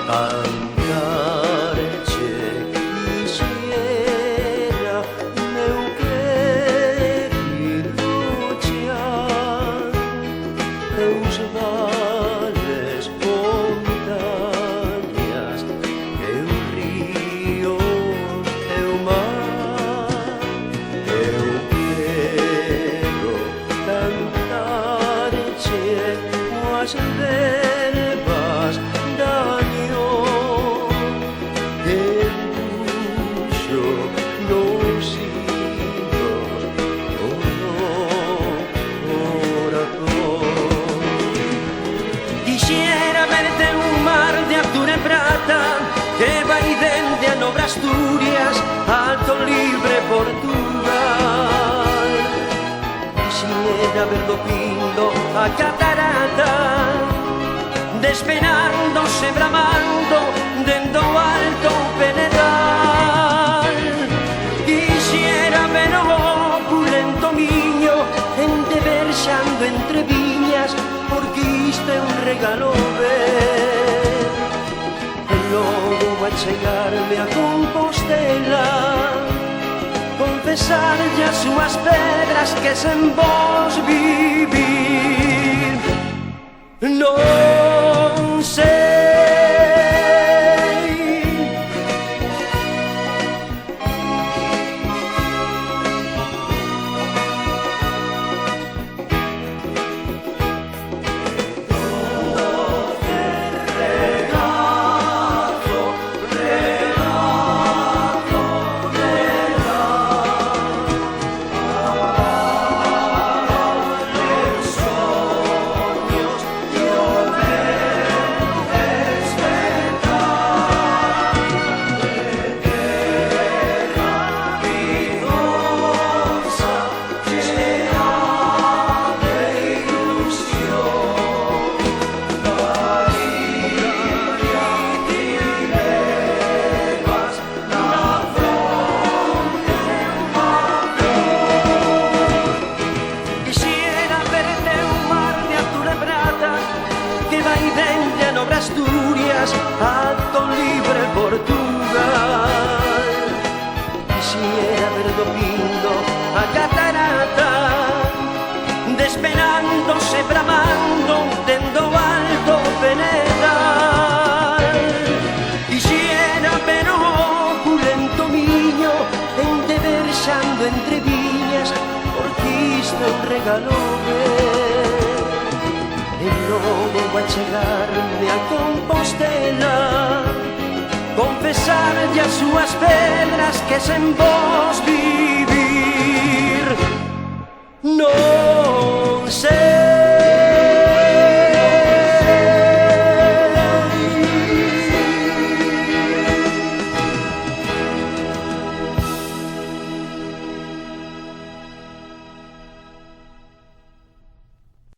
Cantarche quixera meu querido chan, teus vales, montañas, teu río, teu mar. Eu quero cantarche coas verbas da unión, embuxo nos hilos do corazón. Quixera verte un mar de azul e prata que vai dende a Nova Asturias alto libre Portugal. Quixera ver do Pindo a catarata despenándose, bramando dentro do alto Penedal. Quixera ver o opulento Miño endeversando entre viñas, porque isto é un regalo ver. E logo a chegarme a Compostela, confesarlle as súas pedras que sen vos vivir non sei. Asturias, alto libre Portugal. Quixera ver do Pindo a catarata despenándose, bramando dentro do alto Penedal. Quixera ver o opulento Miño endeversando entre viñas, porque isto é un regalo ver. E logo a chegarme a Compostela, confesarlle as súas pedras que sen vos vivir non sei.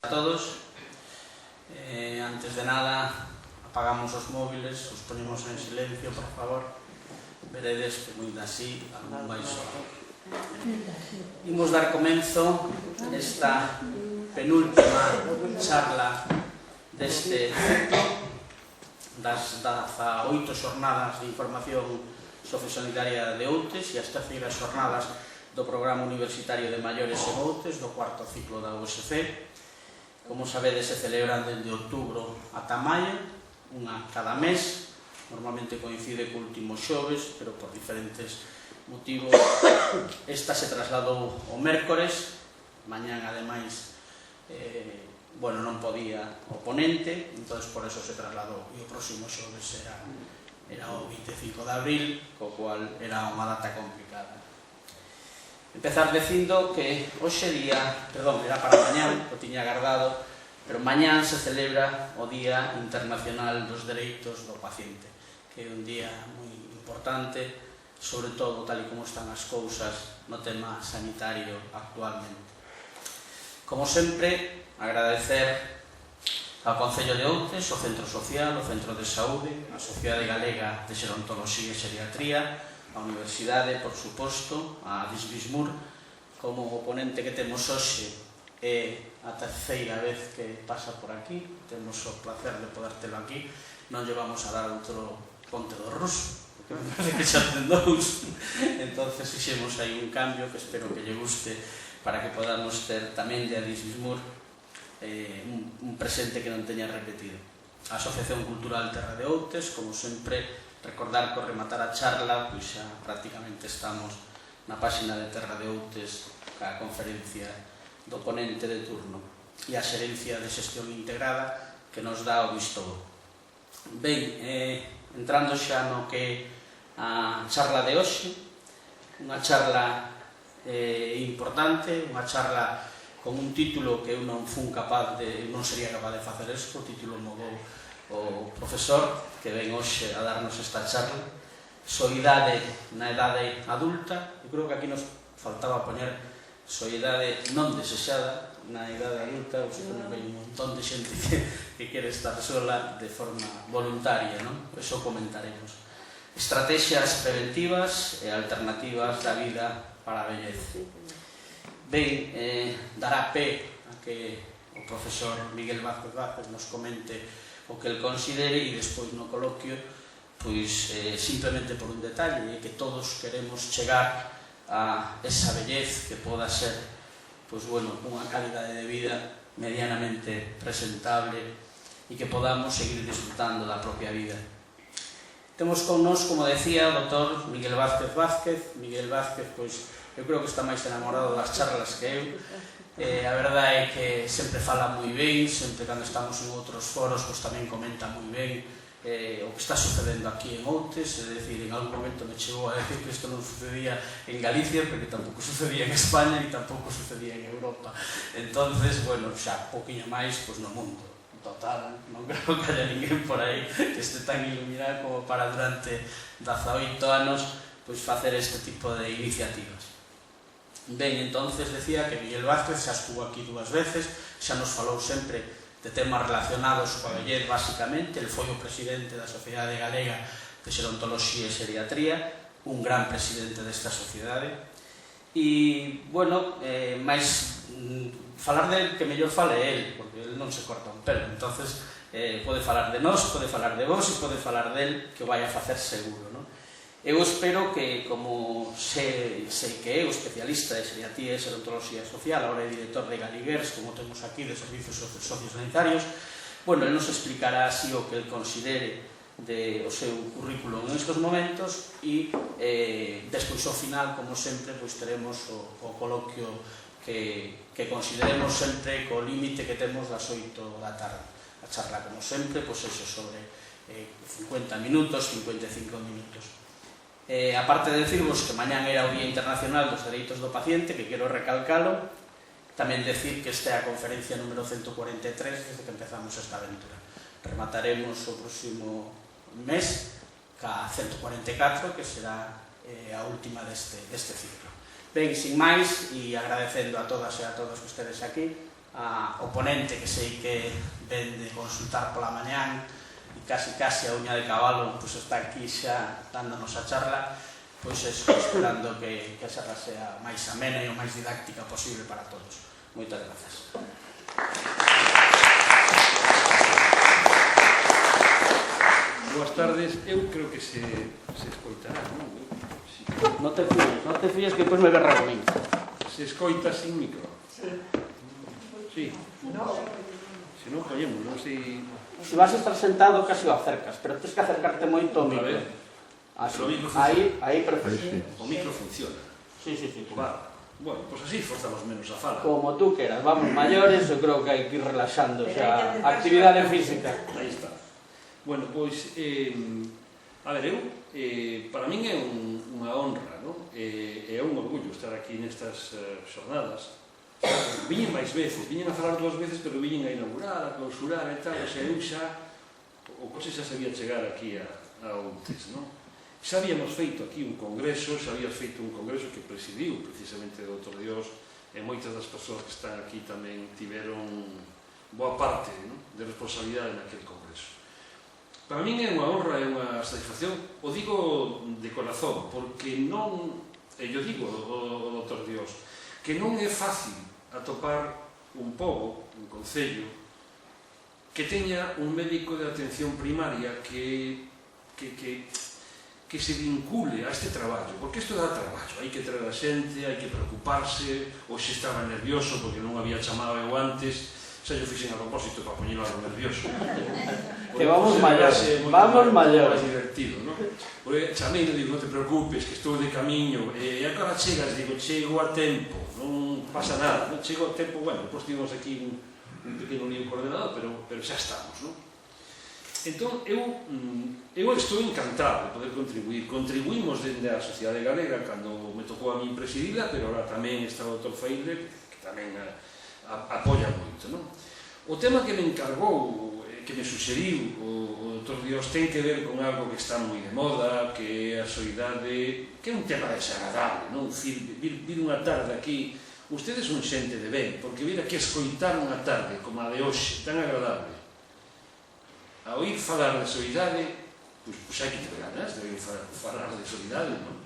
A todos. Antes de nada, apagamos os móviles, os ponemos en silencio, por favor. Veredes que moi así, algún vai soar. Imos dar comenzo esta penúltima charla deste ciclo das 18 xornadas de información sociosanitaria de Outes e as terceiras xornadas do Programa Universitario de Maiores en Outes, do cuarto ciclo da USC. Como sabedes, se celebran dende outubro ata maio, unha cada mes, normalmente coincide co último xoves, pero por diferentes motivos. Esta se trasladou o mércores, mañán ademais, non podía o ponente, entón por eso se trasladou, e o próximo xoves era o 25 de abril, co cual era unha data complicada. Empezar dicindo que era para mañán, o tiña agardado, pero mañán se celebra o Día Internacional dos Dereitos do Paciente, que é un día moi importante, sobre todo tal e como están as cousas no tema sanitario actualmente. Como sempre, agradecer ao Concello de Outes, o Centro Social, o Centro de Saúde, a Sociedade Galega de Xerontoloxía e Xeriatría, a Universidade, por suposto, a Disbismur, como o ponente que temos hoxe é a terceira vez que pasa por aquí, temos o placer de poder telo aquí, non lle vamos a dar outro Ponte do Ruso, porque me parece que xa ten dous. Entonces fixemos aí un cambio que espero que lle guste para que podamos ter tamén de Adis Bismur un presente que non teña repetido. A Asociación Cultural Terra de Outes, como sempre, recordar que ao rematar a charla, pois xa prácticamente estamos na páxina de Terra de Outes ca conferencia do ponente de turno e a xerencia de xestión integrada que nos dá o visto bo. Ben, entrando xa no que a charla de hoxe, unha charla importante, unha charla con un título que eu non sería capaz de facer isto, o título modou o profesor que ven hoxe a darnos esta charla, Soidade na edade adulta. Eu creo que aquí nos faltaba poñer soidade non desexada na idade adulta, ou se non hai un montón de xente que quere estar sola de forma voluntaria, non? Eso comentaremos. Estrategias preventivas e alternativas da vida para a vellez. Ben, dará pé a que o profesor Miguel Vázquez Vázquez nos comente o que el considere e despois no coloquio, pois simplemente por un detalle, que todos queremos chegar a esa vellez que poda ser, pois bueno, unha calidade de vida medianamente presentable e que podamos seguir disfrutando da propia vida. Temos con nos, como decía, o doutor Miguel Vázquez Vázquez. Miguel Vázquez, pois, eu creo que está máis enamorado das charlas que eu. A verdade é que sempre fala moi ben, sempre cando estamos en outros foros, pois tamén comenta moi ben o que está sucedendo aquí en Outes, é dicir, en algún momento me chegou a decir que isto non sucedía en Galicia, pero que tampouco sucedía en España e tampouco sucedía en Europa. Entonces, bueno, xa poquinho máis, pois no mundo. Total, non creo que haya ninguén por aí que este tan iluminado como para durante 18 anos pois facer este tipo de iniciativas. Ben, entonces decía que Miguel Vázquez xa estuvo aquí 2 veces, xa nos falou sempre de temas relacionados coa vellez basicamente. El foi o presidente da Sociedade Galega de Xerontoloxía e Xeriatría, un gran presidente desta sociedade. E, bueno, máis falar del que mellor fale el, porque el non se corta un pelo, entonces pode falar de nós, pode falar de vos e pode falar del que o vai a facer seguro, non? Eu espero que, como sei que é o especialista de xeriatría e xerontoloxía social, agora é director de Galiguers, como temos aquí, de servicios sociosanitarios, bueno, el nos explicará así o que el considere o seu currículo en estos momentos e despois ao final, como sempre, pois teremos o coloquio que consideremos sempre co límite que temos das 8 da tarde. A charla, como sempre, pois eso, sobre 50 minutos, 55 minutos. Aparte de decirvos que mañán era o Día Internacional dos Dereitos do Paciente, que quero recalcalo, tamén decir que esta é a conferencia número 143 desde que empezamos esta aventura. Remataremos o próximo mes ca 144, que será a última deste ciclo. Ben, sin máis, e agradecendo a todas e a todos ustedes aquí, ao ponente que sei que ven de consultar pola mañán, e casi a uña de cabalo, pois está aquí xa dándonos a charla, pois esperando que a charla sea máis amena e o máis didáctica posible para todos. Moitas grazas. Boas tardes, eu creo que se escoitará, non? Non te fíes que depois me berra comigo. Se escoita sin micro? Sí. Se non collemos, non sei... Se vas a estar sentado casi o acercas, pero tens que acercarte moito ao micro. Aí perfecto. O micro funciona. Sí. Vale. Bueno, pois así forzamos menos a fala. Como tú queras, vamos maiores, eu creo que hai que ir relaxando xa actividade física. Aí está. Bueno, pois, a ver, eu, para min é unha honra, non? É un orgullo estar aquí nestas xornadas. Viñen máis veces, viñen a falar 2 veces, pero viñen a inaugurar, a clausurar e tal, o sea, eu xa, o coche xa sabía chegar aquí a Outes, non? Xa habíamos feito aquí un congreso, xa habíamos feito un congreso que presidiu precisamente o Dr. Dios, e moitas das persoas que están aquí tamén tiveron boa parte, non? De responsabilidade naquele congreso. Para min é unha honra e unha satisfacción, o digo de corazón, porque non, e yo digo o Dr. Dios, que non é fácil atopar un pobo, un concello, que teña un médico de atención primaria que se vincule a este traballo, porque isto dá traballo, hai que traer a xente, hai que preocuparse, hoxe estaba nervioso porque non había chamado eu antes, xa yo fixen a propósito para poñelo algo nervioso. Que vamos maior, vamos maior. Mais divertido, non? Porque chamei e digo, non te preocupes, que estou de camiño, e agora chegas, digo, chego a tempo, non pasa nada, non chego a tempo, bueno, depois tivemos aquí un pequeno lío coordenado, pero xa estamos, non? Entón, eu estou encantado de poder contribuir. Contribuímos dende a Sociedade Galega cando me tocou a mí presidila, pero ahora tamén está o Dr. Feile, que tamén apoia moito, non? O tema que me encargou, que me suxeriu o Dr. Dios, ten que ver con algo que está moi de moda, que é a soidade, que é un tema desagradable, non? Vir unha tarde aquí, ustedes son xente de ben, porque vir aquí escoitar unha tarde como a de hoxe, tan agradable, a oír falar de soidade, pois hai que ter ganas de oír falar de soidade, non?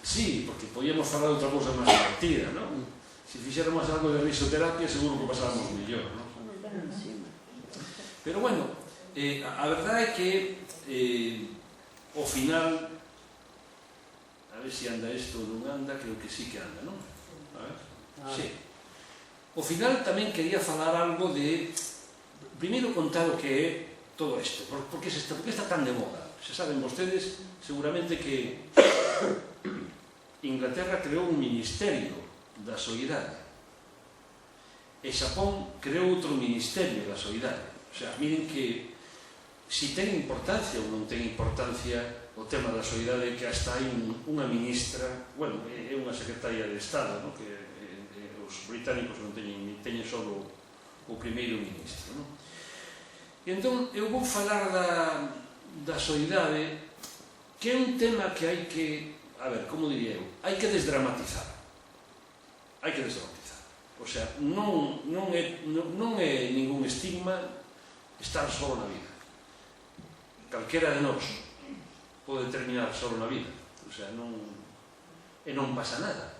Sí, porque podíamos falar de outra cousa máis divertida, non? Se fixéramos algo de risoterapia, seguro que pasábamos mellor, non? Pero, bueno, a verdade é que ao final, a ver se anda isto ou non anda, creo que sí que anda, non? A ver, sí. Ao final tamén quería falar algo de, primeiro contar o que é todo isto, por que está tan de moda. Se saben vostedes, seguramente que Inglaterra creou un ministerio da soidade e Xapón creou outro ministerio da soidade. O sea, miren que si ten importancia ou non ten importancia o tema da soidade, que hasta hai unha ministra, bueno, é unha secretaria de Estado, no? Que os británicos non teñen só o primeiro ministro, non? E entón, eu vou falar da soidade, que é un tema que hai que, a ver, como diría eu, hai que desdramatizar. Hai que desdramatizar. O sea, non é ningún estigma estar solo na vida. Calquera de nós pode terminar solo na vida. O sea, non pasa nada.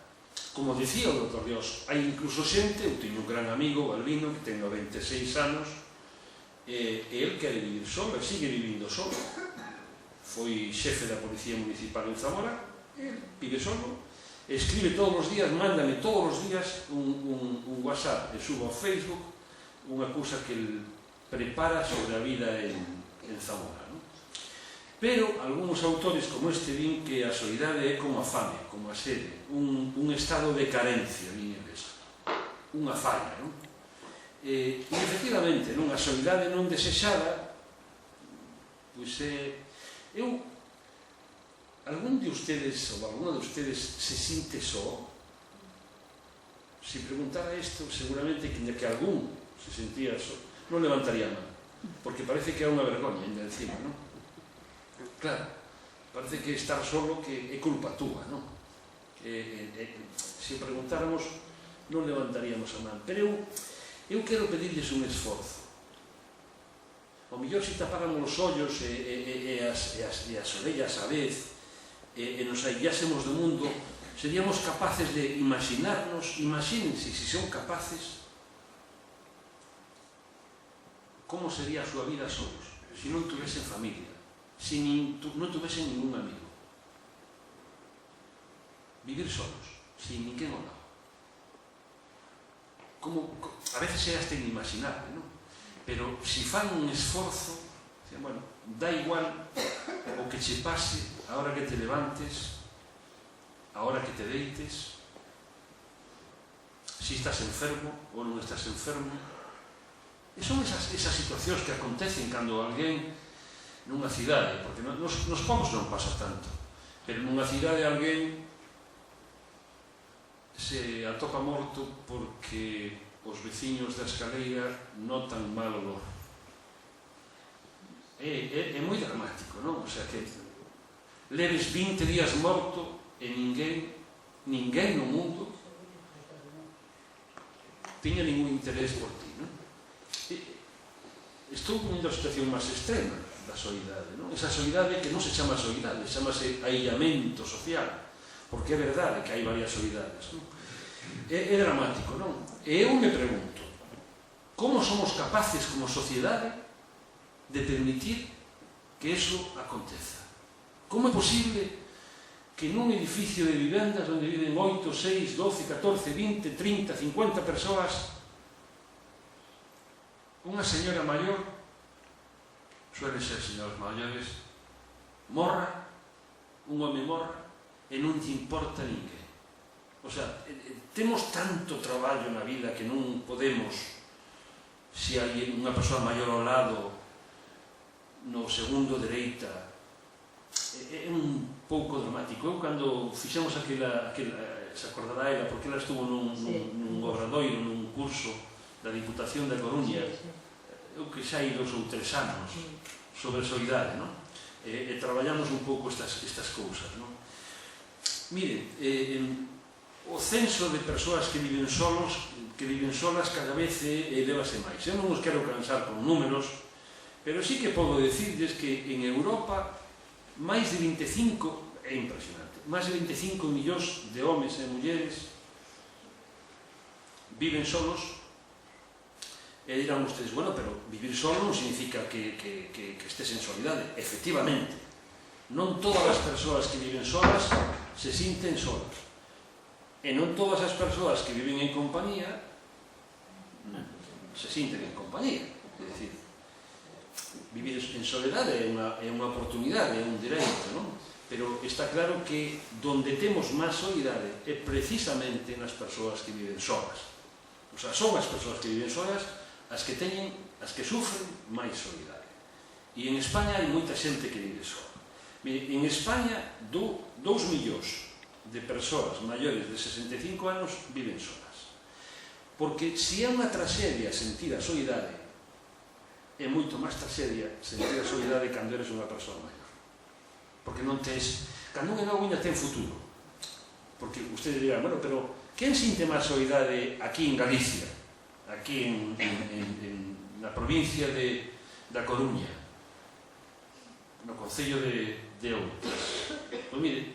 Como dicía o Dr. Dios, hai incluso xente, eu teño un gran amigo, Albino, que ten 96 anos, e el quere vivir solo, e sigue vivindo solo. Foi xefe da Policía Municipal en Zamora, el vive solo, e escribe todos os días, mándame todos os días un WhatsApp, e subo ao Facebook unha cousa que el prepara sobre a vida en Zamora, non? Pero algúns autores como este din que a soidade é como a fame, como a sede, un estado de carencia, unha falla, non? E efectivamente, non, a soidade non desexada, pois algún de ustedes ou alguna de ustedes se sinte só? Se preguntara isto, seguramente que algún se sentía só, non levantaría a man, porque parece que é unha vergoña ainda encima, non? Claro, parece que estar solo que é culpa túa, non? Se preguntáramos, non levantaríamos a man, pero eu quero pedirles un esforzo. O mellor se tapáramos os ollos e as orellas a vez e nos aillásemos do mundo, seríamos capaces de imaginarnos, imagínense se son capaces, como sería a súa vida solos, se non tuvesen familia, se non tuvesen ningún amigo. Vivir solos, sin ninguén ao lado. A veces é hasta inimaginable, non? Pero se fan un esforzo, bueno, dá igual o que che pase a hora que te levantes, a hora que te deites, se estás enfermo ou non estás enfermo. E son esas situacións que acontecen cando alguén nunha cidade, porque nos povos non pasa tanto, pero nunha cidade alguén se atopa morto porque os veciños da escaleira notan mal olor. É moi dramático, non? O sea, que leves 20 días morto e ninguén no mundo tiña ningún interés por ti, non? Estou poñendo a situación máis extrema da soidade, non? Esa soidade que non se chama soidade, chamase aillamento social, porque é verdade que hai varias soidades, non? É dramático, non? E eu me pregunto, como somos capaces como sociedade de permitir que eso aconteza? Como é posible que nun edificio de vivendas onde viven 8, 6, 12, 14, 20, 30, 50 persoas, unha señora maior, suelen ser señores maiores, morra, un home morra, e non te importa ninguén. O sea, temos tanto traballo na vida que non podemos, se hai unha persoa maior ao lado, no segundo dereita, é un pouco dramático. Eu, cando fixemos aquela se acordará ela, porque ela estuvo nun obradoiro, nun curso da Diputación da Coruña, eu que xa hai 2 ou 3 anos, sobre a soidade, non? E traballamos un pouco estas cousas, non? Mire, o censo de persoas que viven solas cada vez elevase máis. Eu non os quero cansar con números, pero sí que podo decirles que en Europa máis de 25, é impresionante, máis de 25 millóns de homes e mulleres viven solos. E dirán ustedes, bueno, pero vivir solo non significa que estés en soledade. Efectivamente, non todas as persoas que viven solas se sinten solas. E non todas as persoas que viven en compañía se sinten en compañía. É dicir, vivir en soledade é unha oportunidade, é un dereito, non? Pero está claro que donde temos máis soledade é precisamente nas persoas que viven solas. O sea, son as persoas que viven solas as que sufren máis soledade. E en España hai moita xente que vive sola. En España, 2 millóns de persoas maiores de 65 anos viven solas. Porque se é unha traxedia sentir a soledade, é moito máis traxedia sentir a soledade cando eres unha persoa maior. Porque non tes... Cando un é novo ainda ten futuro. Porque ustedes dirán, bueno, pero quen sinte máis soledade aquí en Galicia? Aquí na provincia da Coruña, no concello de Outes. Pois mire,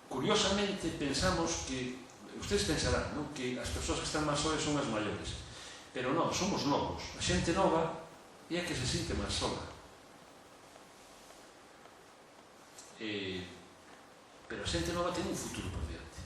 curiosamente pensamos que, ustedes pensarán, ¿no?, que as persoas que están máis solas son as maiores, pero non, somos novos. A xente nova é a que se sinte máis sola. Pero a xente nova ten un futuro por diante.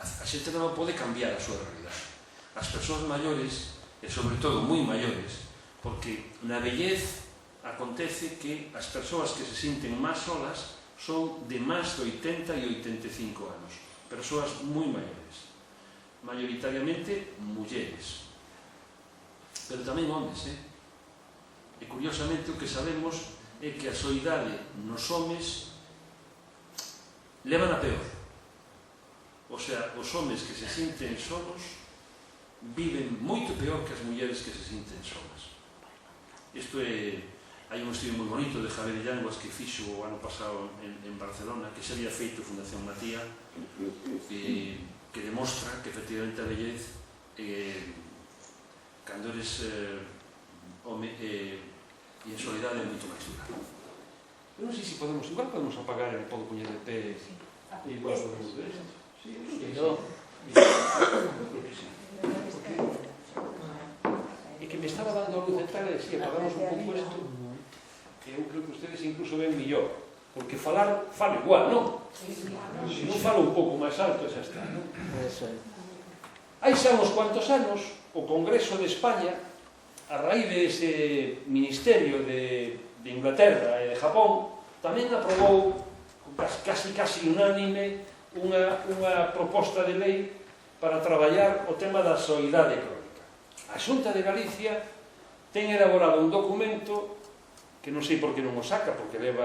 A xente nova pode cambiar a súa realidade. As persoas maiores, e sobre todo moi maiores, porque na vellez acontece que as persoas que se sinten máis solas son de máis de 80 e 85 anos. Persoas moi maiores. Mayoritariamente mulleres. Pero tamén homes, E curiosamente o que sabemos é que a soidade nos homes levan a peor. O sea, os homes que se sinten solos viven moito peor que as mulleres que se sinten solas. Isto é... Hai un estudio moi bonito de Javier Llanguas que fixo o ano pasado en Barcelona, que se había feito Fundación Matía, que demostra que efectivamente a vellez, cando eres home e en soledade, é moito máis dura. Eu non sei se podemos... Igual podemos apagar e podo poñer de pé e igual podemos ver. Sí, e que me estaba dando a luz de tal e si apagamos un pouco isto, que eu creo que ustedes incluso ven millor, porque fala igual, non? Se non fala un pouco máis alto, xa está, non? Hai xa uns cuantos anos, o Congreso de España, a raíz dese ministerio de Inglaterra e de Japón, tamén aprobou casi unánime unha proposta de lei para traballar o tema da soidade crónica. A Xunta de Galicia ten elaborado un documento que non sei por que non o saca, porque debe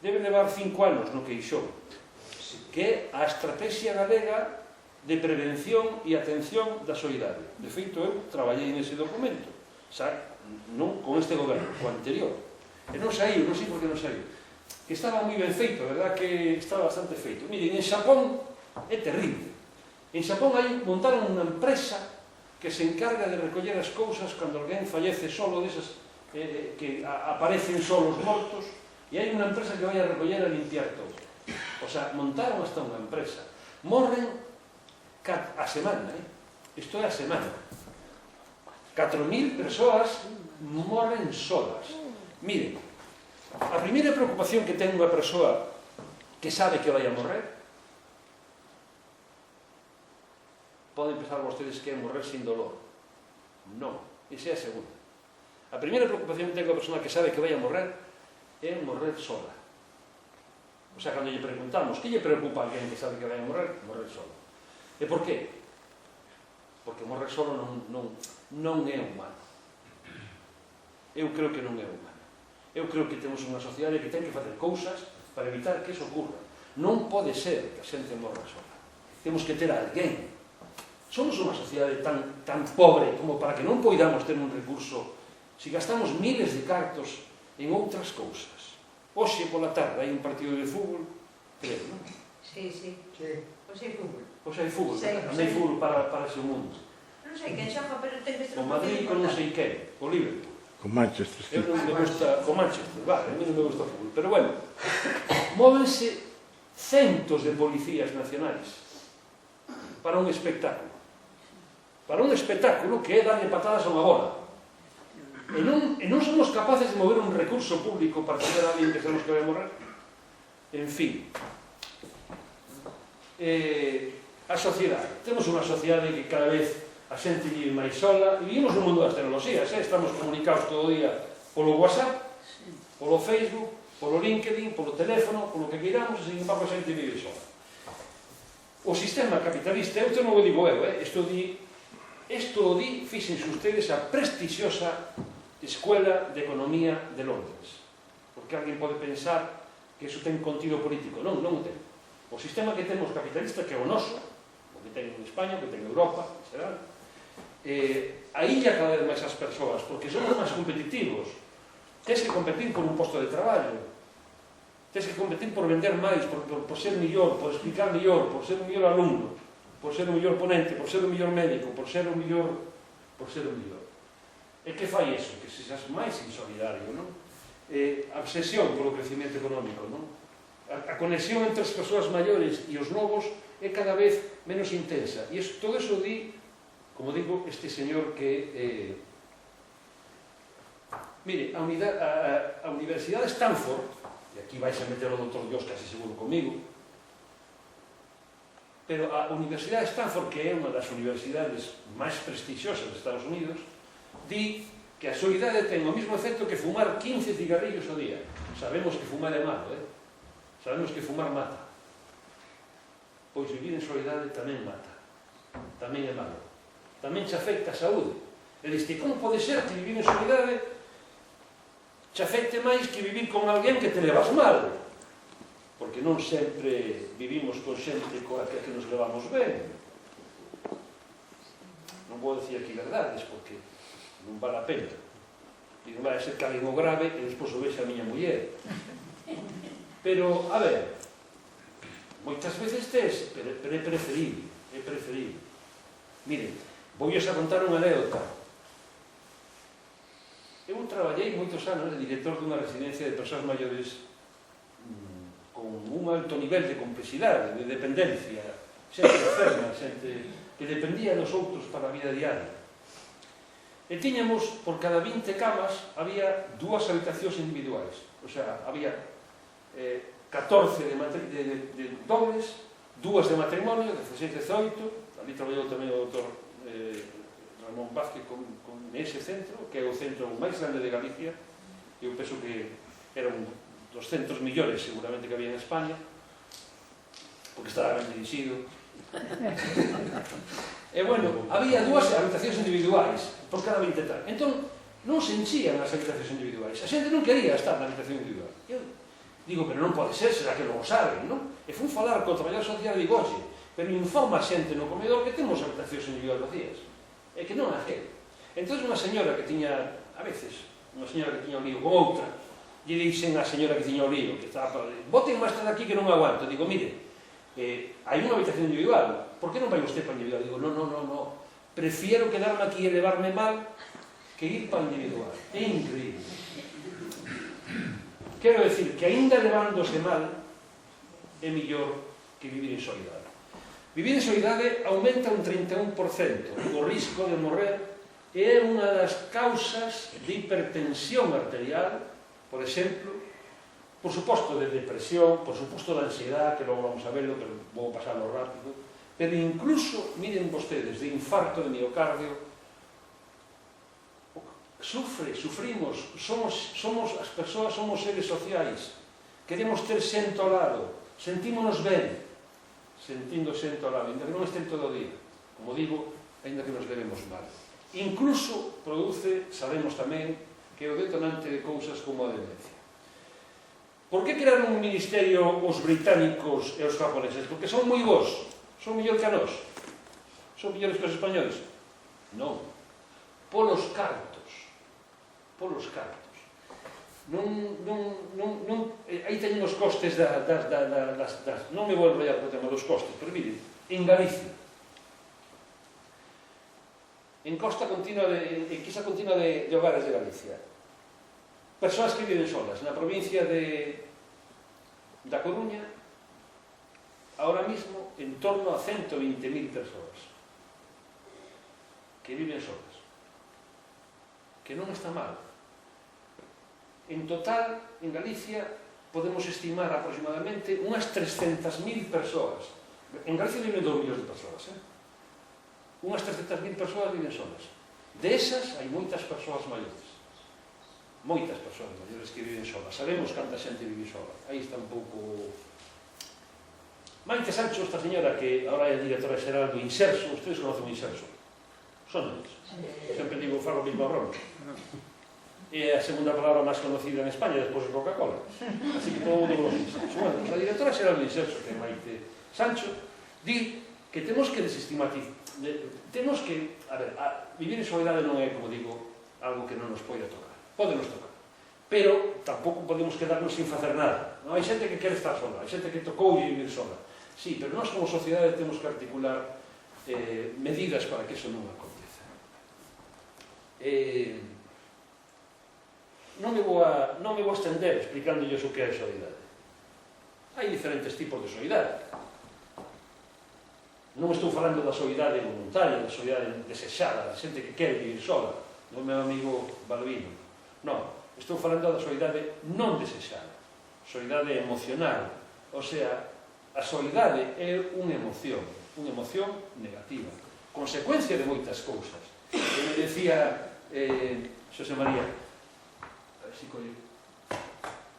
levar 5 anos no queixón, que é a Estrategia Galega de Prevención e Atención da Soidade. De feito, eu traballei nese documento, non con este goberno, co anterior. E non saiu, non sei por que non saiu. Que estaba moi ben feito, verdad que estaba bastante feito. Miren, en Xapón é terrible. En Xapón montaron unha empresa que se encarga de recoller as cousas cando alguén fallece solo, desas que aparecen solos mortos, e hai unha empresa que vai a recoller a limpiar todo. O sea, montaron hasta unha empresa. Morren a semana, isto é a semana. 4.000 persoas morren solas. Miren, a primeira preocupación que ten unha persoa que sabe que vai a morrer, poden pensar vostedes que é morrer sin dolor. Non, esa é a segunda. A primeira preocupación que ten unha persoa que sabe que vai a morrer é morrer sola. O sea, cando lle preguntamos que lle preocupa a alguén que sabe que vai a morrer, morrer solo. E por qué? Porque morrer solo non é humano. Eu creo que non é humano. Eu creo que temos unha sociedade que ten que facer cousas para evitar que iso ocurra. Non pode ser que a xente morra sola. Temos que ter a alguén. Somos unha sociedade tan pobre como para que non poidamos ter un recurso se gastamos miles de cartos en outras cousas. Hoxe pola tarde hai un partido de fútbol, creo, non? Sí. Hoxe hai fútbol. Hoxe hai fútbol, Sí, andei fútbol para ese mundo. Non sei quen xoga, pero ten que ser O Madrid con non sei quen, o Liverpool. Con Manchester Eu City. non me gusta, con Manchester, vale, a mí non me gusta o fútbol. Pero bueno, móvense centos de policías nacionais para un espectáculo. Para un espectáculo que é darlle patadas a unha bola. E non somos capaces de mover un recurso público para poder a alguén que sabemos que vai a morrer. En fin, a sociedade. Temos unha sociedade que cada vez a xente vive máis sola e vivimos no mundo das tecnoloxías, estamos comunicados todo o día polo WhatsApp, polo Facebook, polo LinkedIn, polo teléfono, polo que queiramos, e sin embargo a xente vive sola. O sistema capitalista, isto non o digo eu, isto o di, fíxense ustedes, a prestixiosa Escuela de Economía de Londres. Porque alguén pode pensar que iso ten contido político. Non o ten. O sistema que temos capitalista, que é o noso, o que ten en España, o que ten en Europa, será, aílla cada vez máis as persoas, porque somos máis competitivos. Tens que competir por un posto de traballo, tens que competir por vender máis, por ser millor, por explicar millor, por ser un millor alumno, por ser un millor ponente, por ser un millor médico, por ser un millor. E que fai iso? Que se xas máis insolidario, non? A obsesión polo crecimiento económico, non? A conexión entre as persoas maiores e os novos é cada vez menos intensa. E todo eso di, como digo, este señor que... Mire, a Universidade de Stanford, e aquí vais a meter o Dr. Dios casi seguro comigo, pero a Universidade de Stanford, que é unha das universidades máis prestixiosas dos Estados Unidos, di que a solidariedade ten o mesmo efecto que fumar 15 cigarrillos ao día. Sabemos que fumar é malo, sabemos que fumar mata. Pois vivir en solidariedade tamén mata, tamén é malo, tamén te afecta a saúde. E diste, como pode ser que vivir en solidariedade te afecte máis que vivir con alguén que te levas mal? Porque non sempre vivimos con xente coa que nos levamos ben. Non vou dicir aquí verdades, porque non vale a pena. E non vai a ser que algo grave e despois o vexe a miña muller. Pero, a ver, moitas veces pero é preferible. Miren, voulles a contar unha anécdota. Eu traballei moitos anos de director dunha residencia de persoas maiores con un alto nivel de complexidade, de dependencia, xente enferma, xente que dependía dos outros para a vida diaria. E tiñamos, por cada 20 camas, había 2 habitacións individuais. O sea, había 14 de dobles, 2 de matrimonio, 16, 18. Ali traballou tamén o doutor Ramón Vázquez con ese centro, que é o centro máis grande de Galicia. Eu penso que era un dos centros millores, seguramente, que había en España, porque estaba ben dirixido. E, bueno, había 2 habitacións individuais por cada 20 tal. Entón, non se enchían as habitacións individuais. A xente non quería estar na habitación individual. Eu digo, pero non pode ser, será que non o saben, non? E fui falar co traballador social e digo, oxe, pero informa a xente no comedor que temos habitacións individuais vacías. E que non a aquel. Entón, unha señora que tiña, a veces, unha señora que tiña o lío con outra, lle dixen a señora que tiña o lío, que estaba para... Boten máis tarde aquí que non aguanto. Digo, mire, hai unha habitación individual, por que non vai usted para individual? Digo, no, prefiero quedarme aquí e levarme mal que ir para individual. É increíble. Quero decir que aínda levándose mal é millor que vivir en solidariedade. Vivir en solidariedade aumenta un 31% o risco de morrer é unha das causas de hipertensión arterial, por exemplo, por suposto de depresión, por suposto de ansiedade, que logo vamos a verlo, pero vou pasarlo rápido, pero incluso, miren vostedes, de infarto de miocardio, sufrimos, somos as persoas, somos seres sociais, queremos ter xente ao lado, sentímonos ben, sentindo xente ao lado, ainda que non estén todo o día, como digo, ainda que nos veremos mal. Incluso produce, sabemos tamén, que é o detonante de cousas como a demencia. Por que crearon un ministerio os británicos e os japoneses? Porque son moi bons, son mellor que a nós, son mellores que os españoles. Non, polos cartos, polos cartos. Aí teñen os costes non me vou enrollar co tema dos costes, pero miren, en Galicia, en queixa continua de hogares de Galicia, persoas que viven solas na provincia da Coruña, ahora mismo en torno a 120.000 persoas que viven solas, que non está mal. En total, en Galicia, podemos estimar aproximadamente unhas 300.000 persoas. En Galicia viven 2 millóns de persoas, unhas 300.000 persoas viven solas. De esas, hai moitas persoas maiores. Moitas persoas maiores que viven solas. Sabemos canta xente vive sola. Aí está un pouco... Maite Sancho, esta señora que ahora é a directora xeral do Inserso, ustedes conocen o Inserso? Son eles. Sempre digo, falo mismo a broma. É a segunda palabra máis conocida en España, despois de Coca-Cola. Así que todo o mundo conoce Inserso. Bueno, a directora xeral do Inserso, que é Maite Sancho, di que temos que desestigmatizar. Temos que... A ver, vivir en soledade non é, como digo, algo que non nos pode tocar. Pódenos tocar. Pero tampouco podemos quedarnos sin facer nada. Non hai xente que quere estar sola, hai xente que tocou vivir sola. Sí, pero nós como sociedade temos que articular medidas para que iso non aconteza. Non me vou a estender explicándolle o que é a soledade. Hai diferentes tipos de soledade. Non estou falando da soledade voluntaria, da soledade desexada, da xente que quere vivir sola, do meu amigo Balbino. Non, estou falando da soledade non desexada, soledade emocional. O sea, a soledade é unha emoción negativa, consecuencia de moitas cousas. E me decía Xosé María, a ver se colle,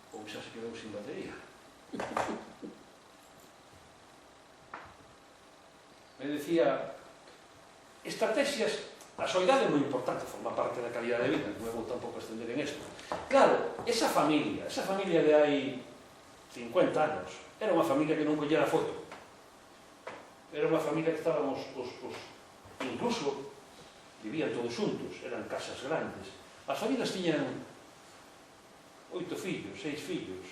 ou xa se quedou sin batería. Me decía, estrategias, a soledade é moi importante, forma parte da calidad de vida, non vou tampouco estender en isto. Claro, esa familia de hai 50 anos, era unha familia que non collera foto. Era unha familia que estábamos, incluso, vivían todos xuntos, eran casas grandes. As familias tiñan 8 fillos, 6 fillos.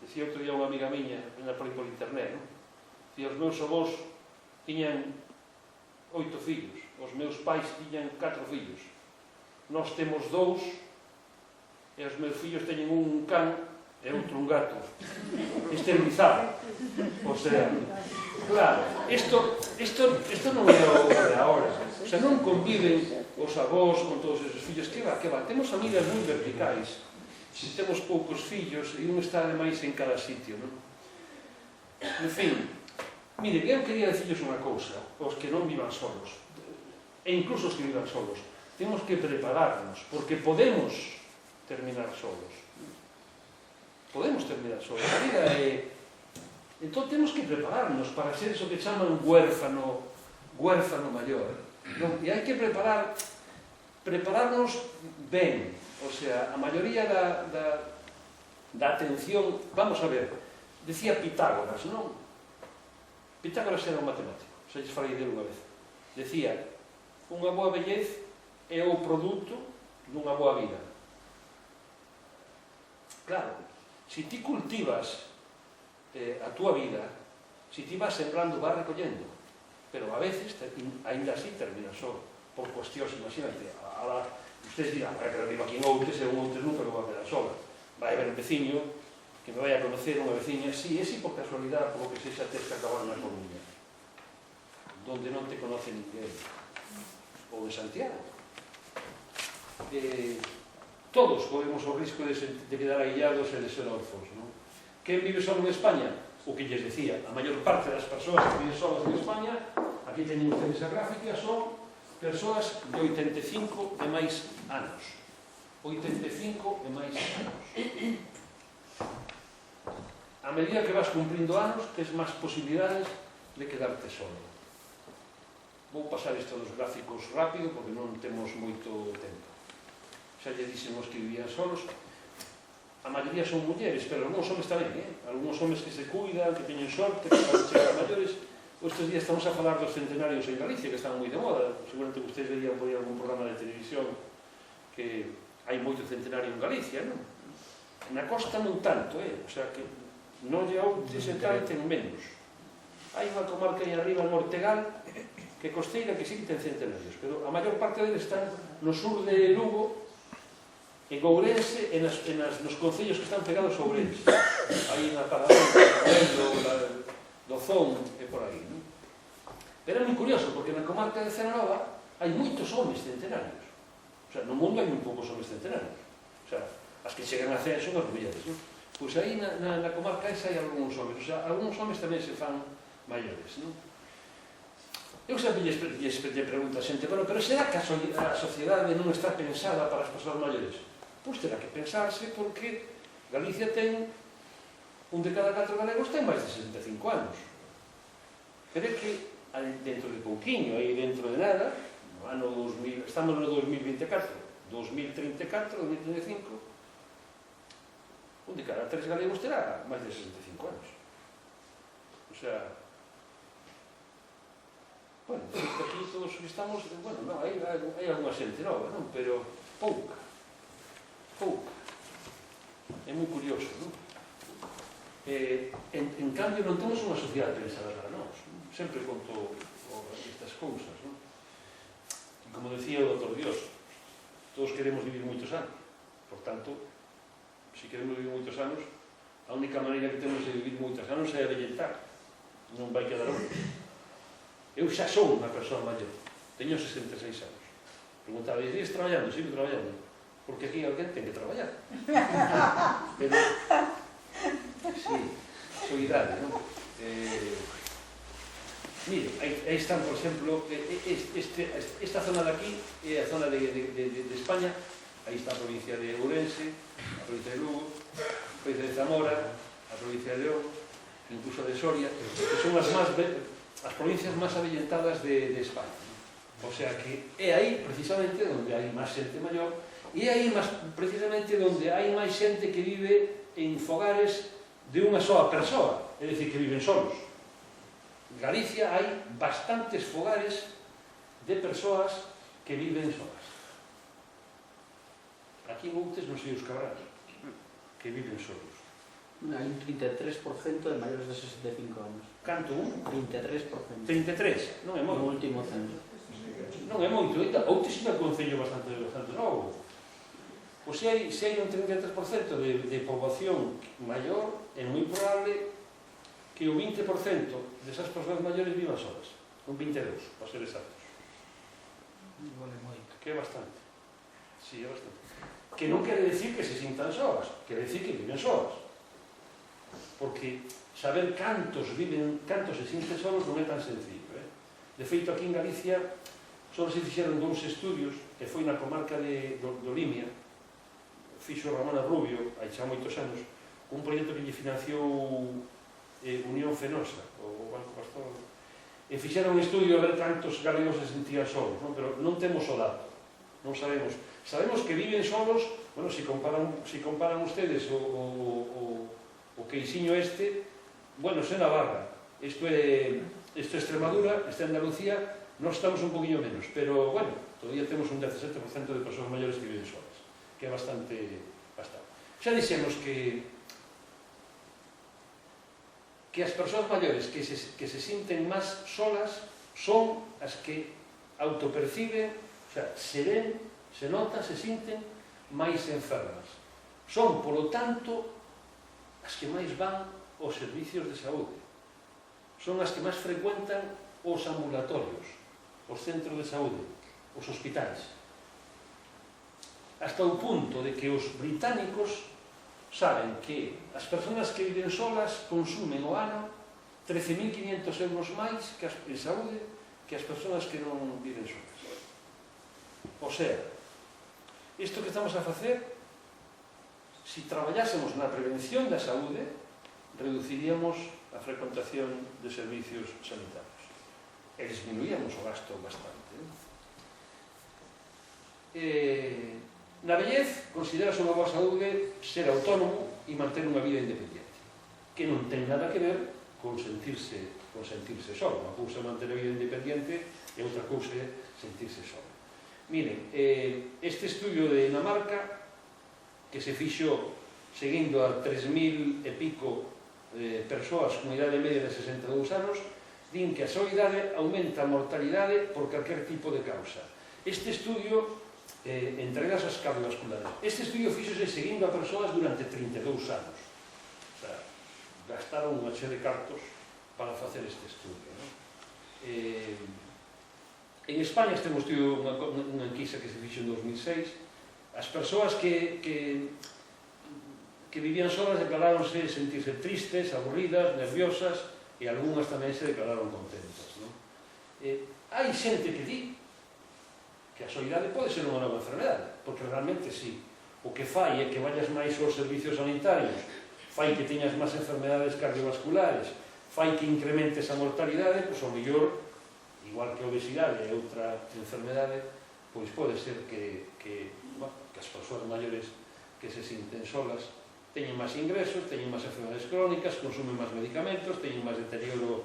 Decía outro día unha amiga miña, venha por internet, e os meus avós tiñan 8 fillos, os meus pais tiñan 4 fillos. Nós temos 2 e os meus fillos teñen un can e outro un gato esterilizado. O sea, claro, isto non é o de ahora. O sea, non conviven os avós con todos esos fillos. Que va? Temos familias moi verticais. Temos poucos fillos e un está ademais en cada sitio, non? En fin, miren, eu quería decirles unha cousa, os que non vivan solos, e incluso os que vivan solos, temos que prepararnos, porque podemos terminar solos. Podemos terminar solos. A vida é... Entón, temos que prepararnos para ser eso que chaman huérfano maior. E hai que prepararnos ben. O sea, a maioría da atención... Vamos a ver, decía Pitágoras, non? Pitágoras era un matemático, xa lles falei dele unha vez. Decía, unha boa vellez é o produto dunha boa vida. Claro, se ti cultivas a túa vida, se ti vas sembrando, vas recollendo, pero a veces, ainda así, terminas só, por cuestións, imagínate, ahora, ustedes dirán, que non vivo aquí en Outes, e un Outes nunca me vou a quedar sola. Vai haber un veciño que me vai a conocer, unha veciña, sí, ese por casualidade, por lo que sexa, tes que acabar na Coruña, donde non te conoce ninguén. en Santiago. Todos corremos o risco de quedar aillados e de ser órfãos, non? Quen vive solo en España? O que lles decía, a maior parte das persoas que viven solas en España, aquí teñen ustedes a gráfica, son persoas de 85 e máis anos. 85 e máis anos. A medida que vas cumprindo anos, tens máis posibilidades de quedarte solo. Vou pasar isto dos gráficos rápido, porque non temos moito tempo. Xa lle dixemos que vivían solos. A maioría son mulleres, pero algúns homes tamén, algúns homes que se cuidan, que teñen sorte, que van chegar maiores. Estes días estamos a falar dos centenarios en Galicia, que están moi de moda. Seguramente que ustedes verían por aí algún programa de televisión que hai moito centenario en Galicia, non? Na costa non tanto, o sea que non lle Outes e tal ten menos. Hai unha comarca aí arriba en Ortegal que costeira que sí que ten centenarios, pero a maior parte deles están no sur de Lugo, en Ourense e nos concellos que están pegados a Ourense. Aí na Paradón, do Zón e por aí. Pero é moi curioso, porque na comarca de Cenarova hai moitos homes centenarios. O sea, no mundo hai moi poucos homes centenarios. O sea, as que chegan a 100 son as mulleres, non? Pois aí na comarca esa hai algúns homes. O sea, algúns homes tamén se fan maiores, non? Eu sempre lle pregunto a xente, pero será que a sociedade non está pensada para as persoas maiores? Pois terá que pensarse porque Galicia ten un de cada 4 galegos ten máis de 65 anos. Pero é que dentro de pouquiño, aí dentro de nada, no ano 2000, estamos no 2024, 2034, 2035, un de cada 3 galegos terá máis de 65 anos. O sea, bueno, aquí todos estamos, bueno, non, hai alguna xente nova, non? Pero pouca. É moi curioso, non? En cambio, non temos unha sociedade pensada para nós. Sempre conto estas cousas, non? E como decía o Dr. Dios, todos queremos vivir moitos anos. Por tanto, se queremos vivir moitos anos, a única maneira que temos de vivir moitos anos é avellentar. Non vai quedar outro. Eu xa sou unha persoa maior. Teño 66 anos. Preguntaba, e sigues traballando? Sigo traballando. Porque aquí alguén ten que traballar. Pero, sí, solidariedade, non? Mire, aí están, por exemplo, esta zona de aquí é a zona de España. Aí está a provincia de Ourense, a provincia de Lugo, a provincia de Zamora, a provincia de León, incluso de Soria, que son as provincias máis avellentadas de España. O sea que é aí, precisamente, onde hai máis xente maior. E é aí, precisamente, onde hai máis xente que vive en fogares de unha soa persoa, é dicir, que viven solos. En Galicia hai bastantes fogares de persoas que viven solas. Aquí en Outes non sei os cabrás, que viven solos. Hai un 33% de maiores de 65 anos. Canto un? 33%. 33, non é moito. No último censo. Non é moito, Outes é un concello bastante novo. Pois se hai un 33% de poboación maior, é moi probable que o 20% desas persoas maiores vivan solas. Un 22, para ser exactos. Vale moito. Que é bastante. Sí, é bastante. Que non quere decir que se sintan solas, quere decir que viven solas. Porque saber cantos se sinten solos non é tan sencillo. De feito, aquí en Galicia só se fixeron 2 estudios, que foi na comarca do Limia, fixo Ramona Rubio, hai xa moitos anos, un proxecto que lle financiou Unión Fenosa, o Banco Pastor, e fixeron un estudio a ver cantos galegos se sentían solos, non? Pero non temos o dato, non sabemos. Sabemos que viven solos, bueno, se comparan ustedes o queixiño bueno, é Navarra, isto é Extremadura, isto é Andalucía, nós estamos un poquinho menos, pero, bueno, todavía temos un 17% de persoas maiores que viven solas, que é bastante. Xa dixemos que as persoas maiores que se sinten máis solas son as que autoperciben, o sea, se ven, se notan, se sinten máis enfermas. Son, polo tanto, as que máis van aos servicios de saúde. Son as que máis frecuentan os ambulatorios, os centros de saúde. os hospitais. Hasta o punto de que os británicos saben que as persoas que viven solas consumen o ano 13.500 euros máis en saúde que as persoas que non viven solas. O sea, isto que estamos a facer, se traballásemos na prevención da saúde, reduciríamos a frecuentación de servicios sanitarios e disminuíamos o gasto bastante. Na vellez, considerase unha boa saúde ser autónomo e manter unha vida independente, que non ten nada que ver con sentirse solo. Unha cousa é manter a vida independente e outra cousa é sentirse solo. Miren, este estudio de Dinamarca, que se fixo seguindo a 3.000 e pico persoas con idade media de 62 anos, din que a soidade aumenta a mortalidade por calquer tipo de causa. Este estudio, entre elas as cardiovasculares, este estudio fixose seguindo a persoas durante 32 anos. O sea, gastaron unha che de cartos para facer este estudio, non? En España temos tido unha enquisa que se fixo en 2006. As persoas que vivían solas declaráronse sentirse tristes, aburridas, nerviosas, e algunhas tamén se declararon contentas, non? Hai xente que di que a soidade pode ser unha nova enfermedade, porque realmente sí. O que fai é que vayas máis aos servicios sanitarios, fai que teñas máis enfermedades cardiovasculares, fai que incrementes a mortalidade, pois ao mellor, igual que a obesidade e outra enfermedade, pois pode ser que as persoas maiores que se sinten solas teñen máis ingresos, teñen máis enfermedades crónicas, consumen máis medicamentos, teñen máis deterioro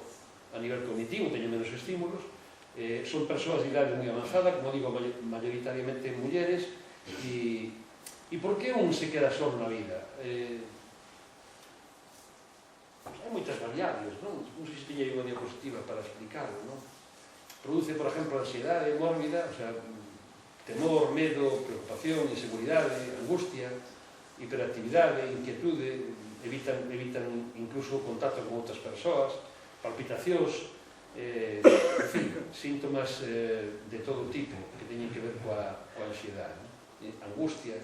a nivel cognitivo, teñen menos estímulos, son persoas de idade moi avanzada, como digo, mayoritariamente mulleres, e por que un se queda solo na vida? Hai moitas variables, non? Non sei se teña aí unha diapositiva para explicarlo, non? Produce, por exemplo, ansiedade mórbida, o sea, temor, medo, preocupación, inseguridade, angustia, hiperactividade, inquietude, evitan incluso o contacto con outras persoas, palpitacións, en fin, síntomas de todo tipo que teñen que ver coa ansiedade, angustia.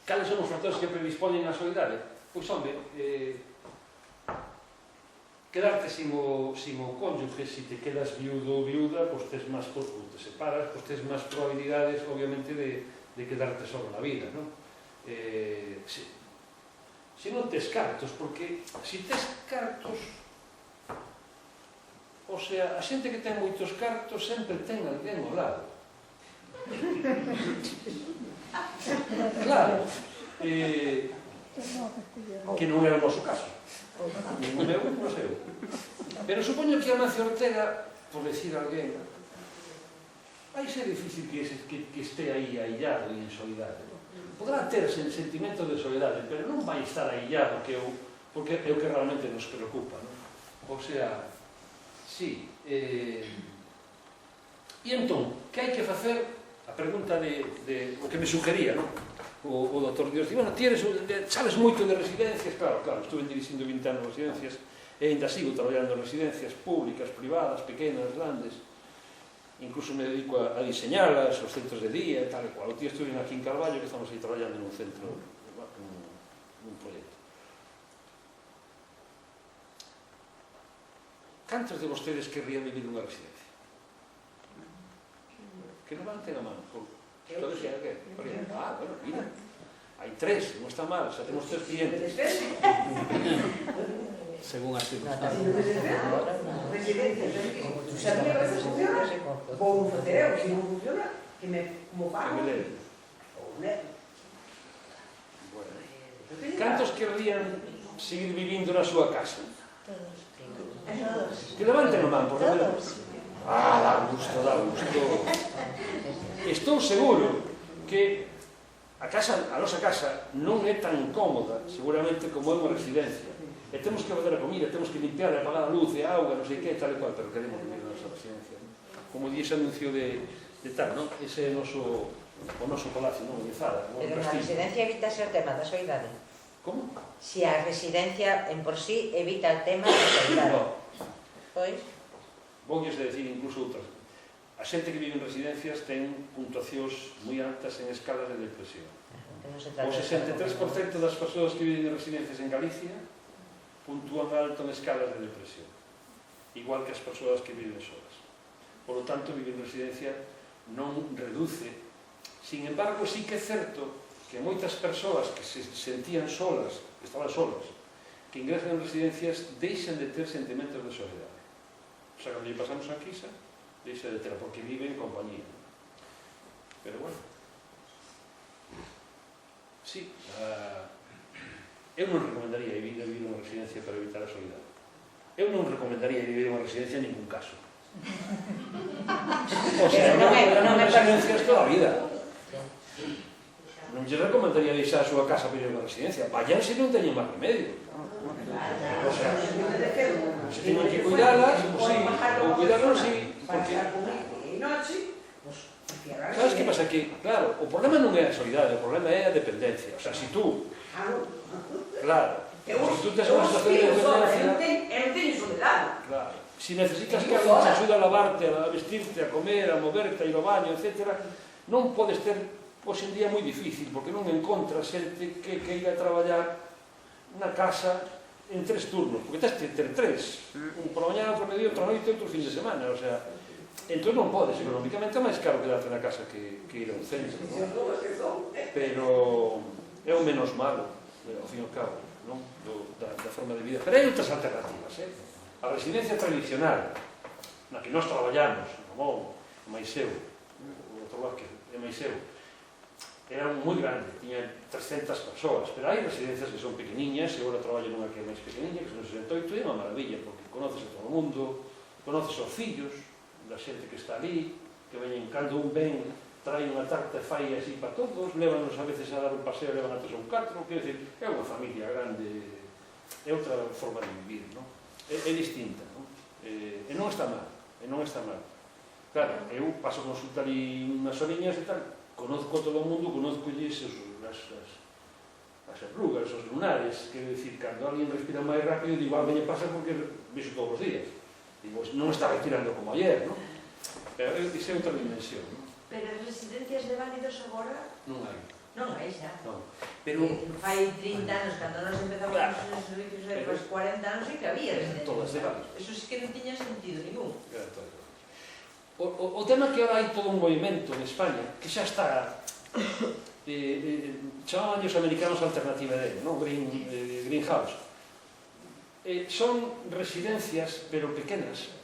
Cales son os factores que predisponen a soidade? Pois, home, quedarte sin o cónyuge, se te quedas viudo ou viuda, pois te separas, pois tes máis probabilidades, obviamente, de quedarte solo na vida, non? Se non tes cartos, porque se tes cartos, o sea, a xente que ten moitos cartos sempre ten alguén ao lado. Claro, que non é o noso caso. O meu, non sei. Pero supoño que a Amancio Ortega, por decir alguén, vai ser difícil que este aí aillado e en soidade. Podrá ter sentimento de soidade, pero non vai estar aillado, porque é o que realmente nos preocupa, non? O sea, sí. E entón, que hai que facer? A pregunta o que me sugería, non? O doutor Dios di, bueno, sabes moito de residencias? Claro, estuve dirixindo 20 anos residencias e ainda sigo traballando en residencias públicas, privadas, pequenas, grandes. Incluso me dedico a diseñalas, os centros de día, tal e cual. O tío estuve aquí en Carballo, que estamos aí traballando nun centro, nun proxecto. Cantos de vostedes querrían vivir nunha residencia? Que levanten a mano. Todos xa que? Bueno, mira, hai 3, non está mal, xa temos 3 clientes. Según as circunstancias. Se a mí me funciona, vou facer eu, se non funciona, que me pago. Cantos querrían seguir vivindo na súa casa? Que levanten a man, por lo menos. Dá gusto. Estou seguro que a nosa casa non é tan cómoda, seguramente, como é unha residencia. E temos que fazer a comida, temos que limpiar, apagar a luz e a auga, non sei que, tal e cual, pero queremos vivir na nosa residencia. Como di ese anuncio de tal, non? Ese é o noso palacio, non? Pero na residencia evitase o tema da soidade. Como? Se a residencia en por sí evita o tema da soidade. No. Pois? Voulles a decir incluso outras. A xente que vive en residencias ten puntuacións moi altas en escalas de depresión. O 63% das persoas que viven en residencias en Galicia puntúan alto en escalas de depresión, igual que as persoas que viven solas. Por lo tanto, vivir en residencia non reduce. Sin embargo, sí que é certo que moitas persoas que se sentían solas, que estaban solas, que ingresan en residencias, deixan de ter sentimentos de soledade. O sea, cando lle pasamos a Quisa, deixa de ter, porque vive en compañía. Pero bueno, sí, eu non recomendaría vivir en unha residencia para evitar a soledade. Eu non recomendaría vivir en unha residencia en ningún caso. O sea, non é residencias toda a vida. Non lle recomendaría deixar a súa casa para ir a unha residencia. Vayan se non teñen máis remedio. O sea, se teñen que cuidalas, ou cuidalas, sí, porque... Sabes que pasa? Que, claro, o problema non é a soledade, o problema é a dependencia. O sea, se tú... Claro, se tú tes unha situación de dependencia... Eu teño soledade. Claro. Si necesitas que alguén te axude a lavarte, a vestirte, a comer, a moverte, a ir ao baño, etc., non podes ter, hoxe en día, moi difícil, porque non encontras xente que ir a traballar na casa en 3 turnos, porque tens que ter 3, un por a mañana, outro medio, outro noite, outro fin de semana, o sea, entón non podes, económicamente é máis caro quedarte na casa que ir a un centro, pero é o menos malo, ao fin e ao cabo, da forma de vida. Pero hai outras alternativas, a residencia tradicional, na que nós traballamos, como o Maiseu, o outro lado que é Maiseu, era moi grande, tiña 300 persoas, pero hai residencias que son pequeniñas, e agora traballo nunha que é máis pequeniña, que son 68, e é unha maravilla, porque conoces a todo o mundo, conoces os fillos da xente que está ali, que veñen, cando un ven, trae unha tarta e fai así para todos, levanos a veces a dar un paseo, levan a 3 ou 4, quero dicir, é unha familia grande, é outra forma de vivir, non? É distinta, non? E non está mal, Claro, eu paso a consultar ali unhas horiñas e tal, conozco a todo o mundo, conozcolles as arrugas, os lunares, quero dicir, cando alguén respira máis rápido, digo, me pasa porque vexo todos os días. Digo, non está respirando como ayer, non? Pero iso é outra dimensión, non? Pero as residencias de válidos agora Non hai. non hai xa. Non. Pero... Fai 30 anos, cando nos empezamos os servicios de 40 anos, sí que había residencias. Todas de válidos. Eso sí que non tiña sentido ningún. O tema que ahora hai todo un movimento en España, que xa está... chamaban os americanos a alternativa dele, non? Greenhouse. Son residencias, pero pequenas,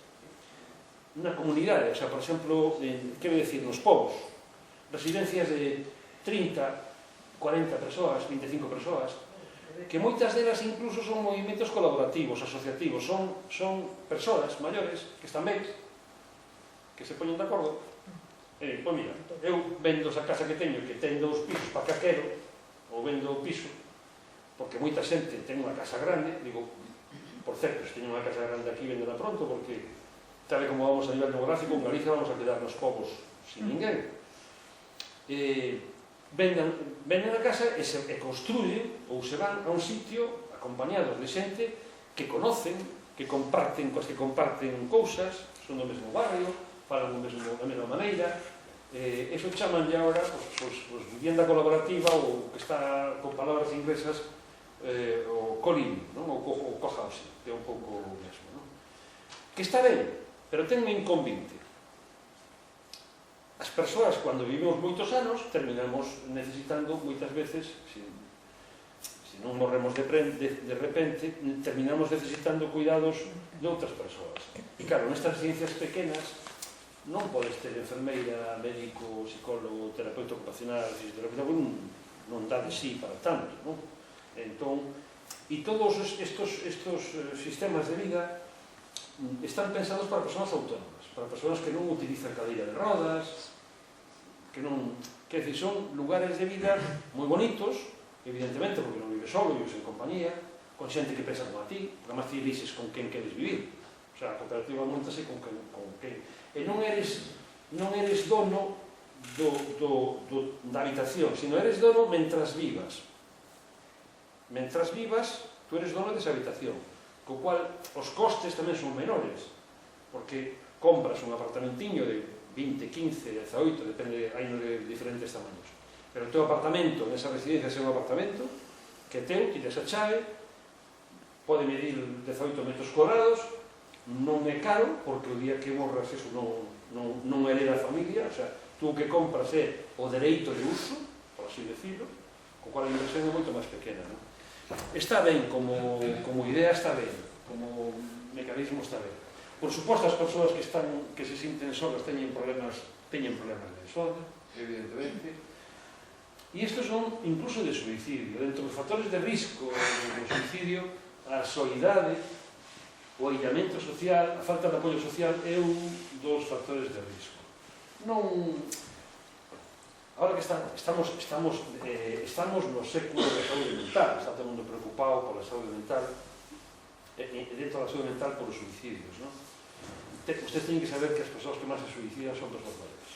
na comunidade, o sea, por exemplo, quero decir, nos povos, residencias de 30, 40 persoas, 25 persoas, que moitas delas incluso son movimentos colaborativos, asociativos, son persoas maiores que están ben, que se poñen de acordo. Pois mira, eu vendo esa casa que teño, que ten 2 pisos para que quero, ou vendo o piso, porque moita xente ten unha casa grande, digo, por certo, se teño unha casa grande aquí, vendela pronto, porque tal e como vamos a nivel demográfico, en Galicia vamos a quedar nos povos sin ninguén. Venden a casa e construyen ou se van a un sitio acompañados de xente que conocen, que comparten, coas que comparten cousas, son do mesmo barrio, falan da mesma maneira. Eso chaman ya ahora vivienda colaborativa ou que está con palabras inglesas o co-living, o co-housing, que é un pouco o mesmo, non? Que está ben, pero ten un inconveniente. As persoas, cando vivimos moitos anos, terminamos necesitando, moitas veces, se non morremos de repente, terminamos necesitando cuidados de outras persoas. E claro, nestas residencias pequenas non podes ter enfermeira, médico, psicólogo, terapeuta ocupacional, fisioterapeuta, non dá de sí para tanto, non? Entón, e todos estos sistemas de vida están pensados para persoas autónomas, para persoas que non utilizan cadeira de rodas, que non... Quer dizer, son lugares de vida moi bonitos, evidentemente, porque non vives solo, vives en compañía, con xente que pensa como a ti, porque además ti elises con quen queres vivir. O sea, a cooperativa montase con quen. E non eres dono da habitación, sino eres dono mentras vivas. Mentras vivas, tú eres dono desa habitación, co cual os costes tamén son menores, porque compras un apartamentiño de 20, 15, 18, depende, hai de diferentes tamaños. Pero o teu apartamento, nesa residencia, é un apartamento que teu, tiras a chave, pode medir 18 metros cuadrados, non é caro, porque o día que morras eso non hereda a familia, o sea, tú o que compras é o dereito de uso, por así decirlo, co cual a inversión é moito máis pequena, non? Está ben, como idea está ben, como mecanismo está ben. Por suposto, as persoas que se sinten solas teñen problemas de sola, evidentemente, e estes son incluso de suicidio. Dentro dos factores de risco do suicidio, a soidade, o aillamento social, a falta de apoio social é un dos factores de risco. Non... Ahora que estamos no século da saúde mental, está todo o mundo preocupado pola saúde mental, e dentro da saúde mental polos suicidios, non? Ustedes teñen que saber que as persoas que máis se suicidan son persoas maiores.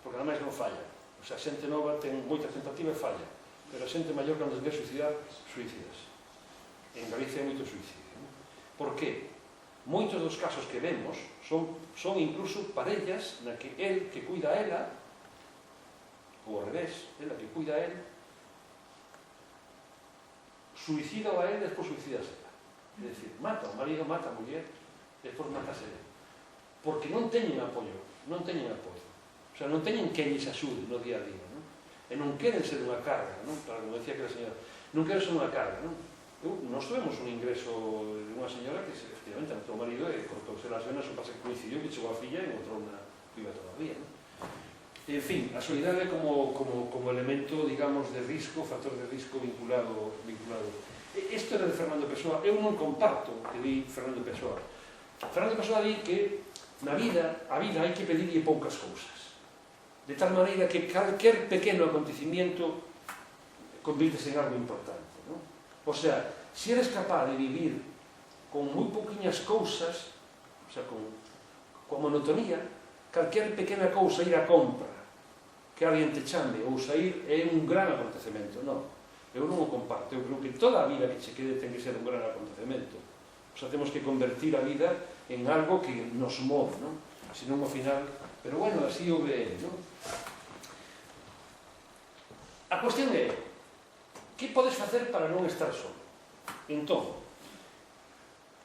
Porque ademais non falla. O sea, a xente nova ten moita tentativa e falla. Pero a xente maior, cando se ve suicidar, suicidas. En Galicia hai moito suicidio. Por qué? Moitos dos casos que vemos son incluso parellas na que el que cuida a ela, ou ao revés, ela que cuida a él, suicida a él e despois suicidase ela. É dicir, mata o marido, mata a muller, e despois matase ele. Porque non teñen apoio, non teñen apoio. O sea, non teñen que lles axude no día a día, non? E non queren ser unha carga, non? Para como decía que a señora, non queren ser unha carga, non? Nós tuvemos un ingreso de unha señora que, efectivamente, a teu marido cortouse as venas, o pase que coincidiu que chegou a filla e encontrou unha viva todavía, non? En fin, a solidariedade como elemento, digamos, de risco, factor de risco vinculado. Isto era de Fernando Pessoa. Eu non comparto o que di Fernando Pessoa. Fernando Pessoa di que na vida, a vida hai que pedirlle poucas cousas. De tal maneira que calquer pequeno acontecimiento convírtese en algo importante, non? O sea, se eres capaz de vivir con moi pouquiñas cousas, o sea, con monotonía, calquer pequena cousa, ir a compra, que alguén te chame ou sair, é un gran acontecemento. Non, eu non o comparto. Eu creo que toda a vida que che quede ten que ser un gran acontecemento. O sea, temos que convertir a vida en algo que nos move, non? Senón ao final, pero bueno, así o ve, non? A cuestión é, que podes facer para non estar solo? Entón,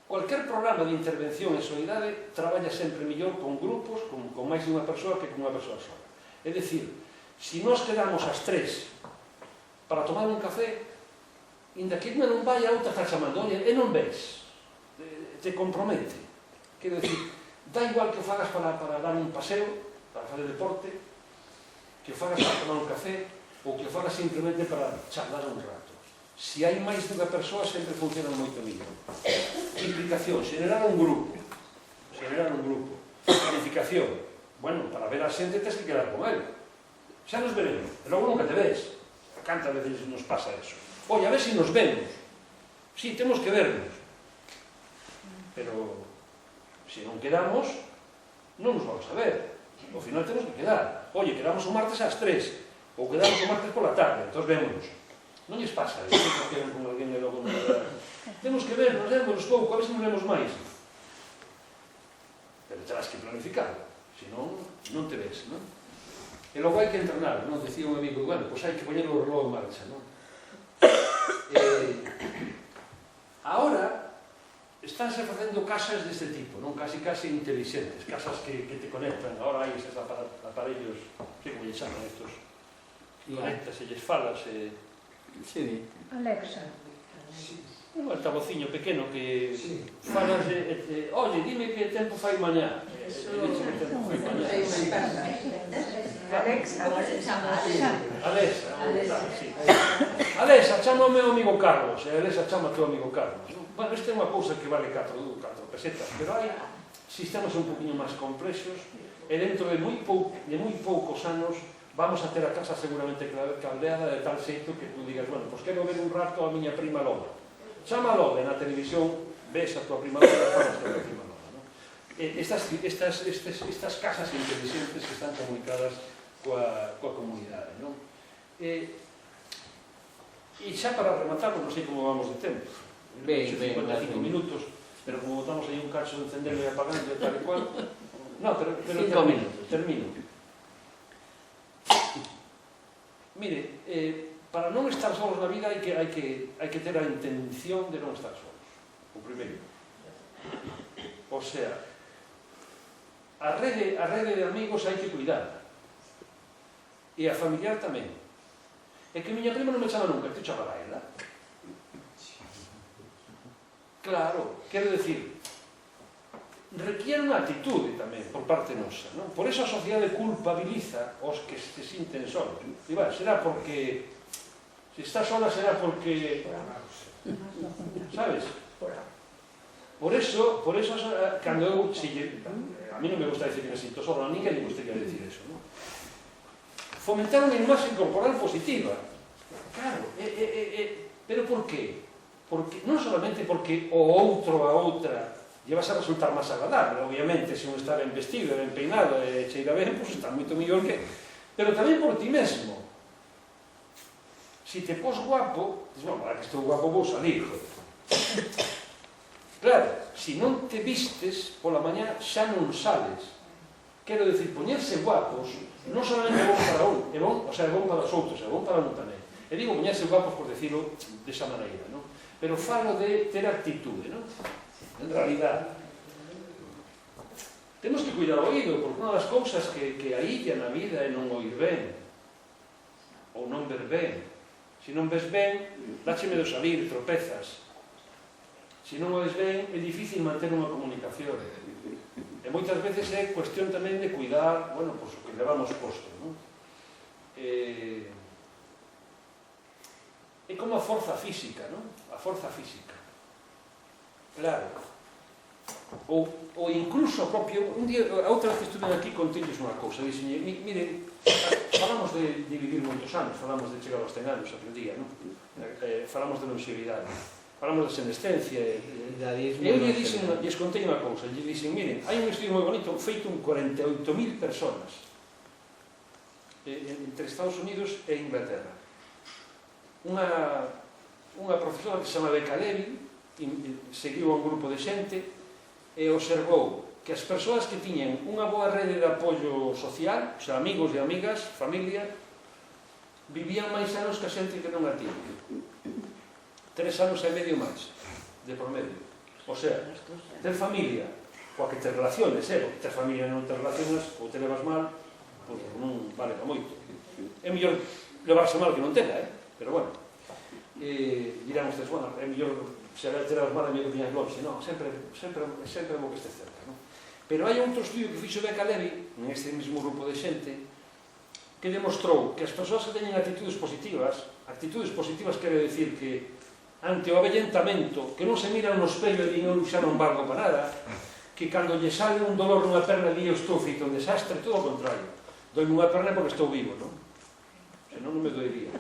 cualquier programa de intervención en solidariedade traballa sempre mellor con grupos, con máis de unha persoa que con unha persoa sola. É dicir, se nós quedamos as tres para tomar un café, inda que unha non vai, a outra está chamando, e non ves, te compromete. Quero dicir, dá igual que o fagas para dar un paseo, para fazer deporte, que o fagas para tomar un café, ou que o fagas simplemente para charlar un rato. Se hai máis dunha persoa, sempre funciona moito mellor. Implicación, xenerar un grupo. Planificación. Bueno, para ver a xente tens que quedar con ele. Xa nos veremos, pero logo nunca te ves. Cantas veces nos pasa eso. Oye, a ver se nos vemos. Sí, temos que vernos. Pero, se non quedamos, non nos vamos a ver. Ao final temos que quedar. Oye, quedamos o martes ás 3. Ou quedamos o martes pola tarde, entón vémonos. Non lles pasa, que quedan con alguén e logo non quedar. Temos que vernos, vémonos pouco, a ver se nos vemos máis. Pero terás que planificar, senón non te ves, non? E logo hai que entrenar, non? Decía un amigo, bueno, pois hai que poñer o reloj en marcha, non? Ahora estánse facendo casas deste tipo, non? Casi inteligentes, casas que te conectan. Ahora hai estes aparellos, que como lle chaman estos, conectas e lles falas Sí. Alexa. un altavociño pequeno que falas oye, dime que tempo fai mañá. Alexa. Alexa, chama o meu amigo Carlos. E Alexa chama o teu amigo Carlos. Bueno, esta é unha cousa que vale 4 pesetas, pero hai sistemas un poquinho máis complexos e dentro de moi poucos anos vamos a ter a casa seguramente caldeada de tal xeito que tú digas, bueno, pois quero ver un rato a miña prima Lola. Chama a Lola na televisión, ves a tua prima Lola, falas a tua prima Lola, non? Estas casas inteligentes que están comunicadas coa comunidade, non? E xa para rematar, non sei como vamos de tempo. 55 minutos. pero como botamos aí un cacho de encenderlo e apagando e tal e cual... No, pero 5 minutos. termino. Mire, para non estar solos na vida hai que ter a intención de non estar solos. O primeiro. O sea, a rede de amigos hai que cuidar. E a familiar tamén. É que miña prima non me chama nunca, que chamaba ela. Claro, quero decir, requiere unha actitude tamén por parte nosa, non? Por eso a sociedade culpabiliza os que se sinten solos. E vai, será porque se está sola será porque sabes? Por eso cando eu a mí non me gusta decir que me sinto solo, a ninguén le gustaría decir eso, non? Fomentar unha imaxe corporal positiva. Claro, pero por qué? Porque non solamente porque o outro a outra lle vas a resultar máis agradable, obviamente, se un está ben vestido, ben peinado e cheira ben, pois está moito mellor que... Pero tamén por ti mesmo. Si te pos guapo, dices, bueno, ahora que estou guapo vou salir, joder. Claro, se non te vistes pola mañá xa non sales. Quero dicir, poñerse guapos non solamente é bon para un, é bon, o sea, é bon para os outros, é bon para un tamén. E digo poñerse guapos por decirlo desa maneira, non? Pero falo de ter actitude, non? En realidad, temos que cuidar o oído, porque unha das cousas que ailla na vida é non oír ben, ou non ver ben. Se non ves ben, dáche medo salir, tropezas. Se non oís ben, é difícil manter unha comunicación. E moitas veces é cuestión tamén de cuidar, bueno, pois o que levamos posto, non? É como a forza física, non? A forza física. Claro. Ou incluso propio... Un día, a outra vez que estuve aquí contilles unha cousa. Dixenlle, miren, falamos de vivir moitos anos, falamos de chegar aos 100 anos, aquel día, non? Falamos de longevidade, falamos de senescencia. Eu lle dixen, lles contei unha cousa, lle dixen, miren, hai un estudio moi bonito feito en 48.000 personas entre Estados Unidos e Inglaterra. Unha profesora que se chama Becca Levy seguiu a un grupo de xente e observou que as persoas que tiñen unha boa rede de apoio social, o sea, amigos e amigas, familia, vivían máis anos que a xente que non a tiña. 3 anos e medio máis, de por medio. O sea, ter familia, coa que te relaciones, porque ter familia e non te relacionas, ou te levas mal, pois non vale para moito. É mellor levarse mal que non tenga, pero bueno, dirán ustedes, bueno, é mellor se a ter as mal é mellor que tiñas longe, non, sempre é bo que este cerca, non? Pero hai outro estudio que fixo Becca Levy, neste mesmo grupo de xente, que demostrou que as persoas que teñen actitudes positivas quere decir que ante o avellentamento, que non se miran no espello e din eu xa non valgo para nada, que cando lle sale un dolor nunha perna di eu estou feito un desastre, todo o contrario, doi nunha perna porque estou vivo, non? Senón non me doería.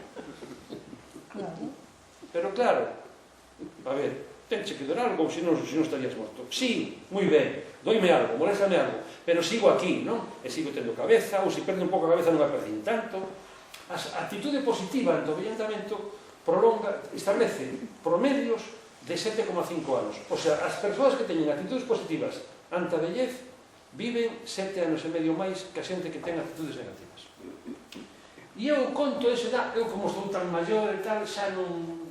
Pero claro, a ver, tenche que doer algo, se non estarías morto. Sí, moi ben, doime algo, moléstame algo, pero sigo aquí, non? E sigo tendo cabeza, ou se perde un pouco a cabeza non a perdín tanto. A actitude positiva ante o avellentamento establece promedios de 7,5 anos. O sea, as persoas que teñen actitudes positivas ante a vellez viven 7 anos e medio máis que a xente que ten actitudes negativas. E eu conto ese, eu como estou tan maior e tal, xa non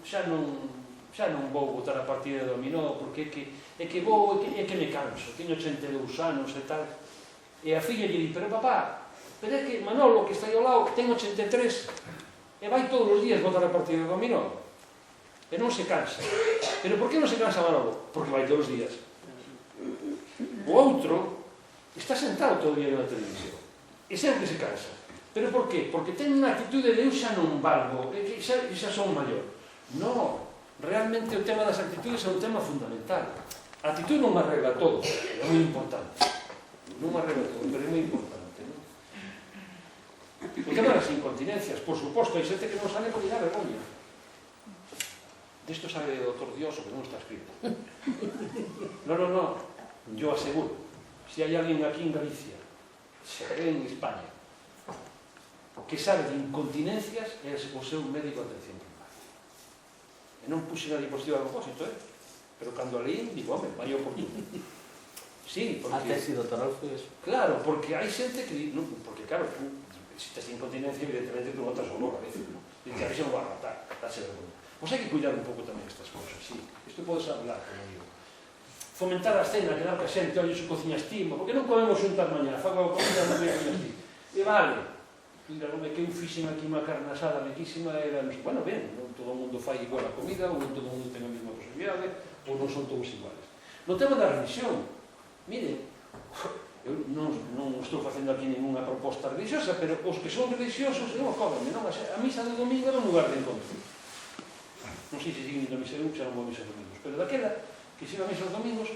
vou botar a partida de dominó, porque é que me canso, teño 82 anos e tal. E a filla lle di, pero papá, pero é que Manolo, que está aí ao lado, que ten 83, e vai todos os días botar a partida de dominó. E non se cansa. Pero por que non se cansa Manolo? Porque vai todos os días. O outro está sentado todo o día na televisión e sempre se cansa. Pero por qué? Porque ten unha actitude de eu xa non valgo, e xa son maior. Non, realmente o tema das actitudes é un tema fundamental. A actitude non arregla todo, é moi importante. Non arregla todo, pero é moi importante. O tema das incontinencias, por suposto, hai xente que non sale por ir a vergoña. Desto sabe o Dr. Dioso, que non está escrito. No, yo aseguro. Se hai alguén aquí en Galicia, se hai en España, que sabe de incontinencias, é o seu médico de atención primaria. E non puxe na diapositiva a propósito, Pero cando a leí, digo, home, vai o poquinho. Sí, A porque... tesi doctoral foi eso. Claro, porque hai xente que... Non, porque, claro, tú, se tes incontinencia, evidentemente, tú botas o logo a veces. E te avisa non va a matar, dáse vergonha. Pois hai que cuidar un pouco tamén estas cousas, sí. Isto podes hablar, como digo. Fomentar a cena, quedar ca xente, ollo, se cociñas ti, porque non comemos xuntas mañana, fago a comida, non me cociñas ti. E vale, mira, non me que eu fixen aquí unha carne asada riquísima, era, bueno, ben, non todo o mundo fai igual a comida, ou non todo o mundo ten a mesma posibilidade, ou non son todos iguales. No tema da religión, mire, eu non estou facendo aquí ninguna proposta religiosa, pero os que son religiosos, non acórdame, non? A misa do domingo era un lugar de encontro. Non sei se siguen indo a misa de xa non vou a misa de domingos, pero daquela que se iba a misa dos domingos,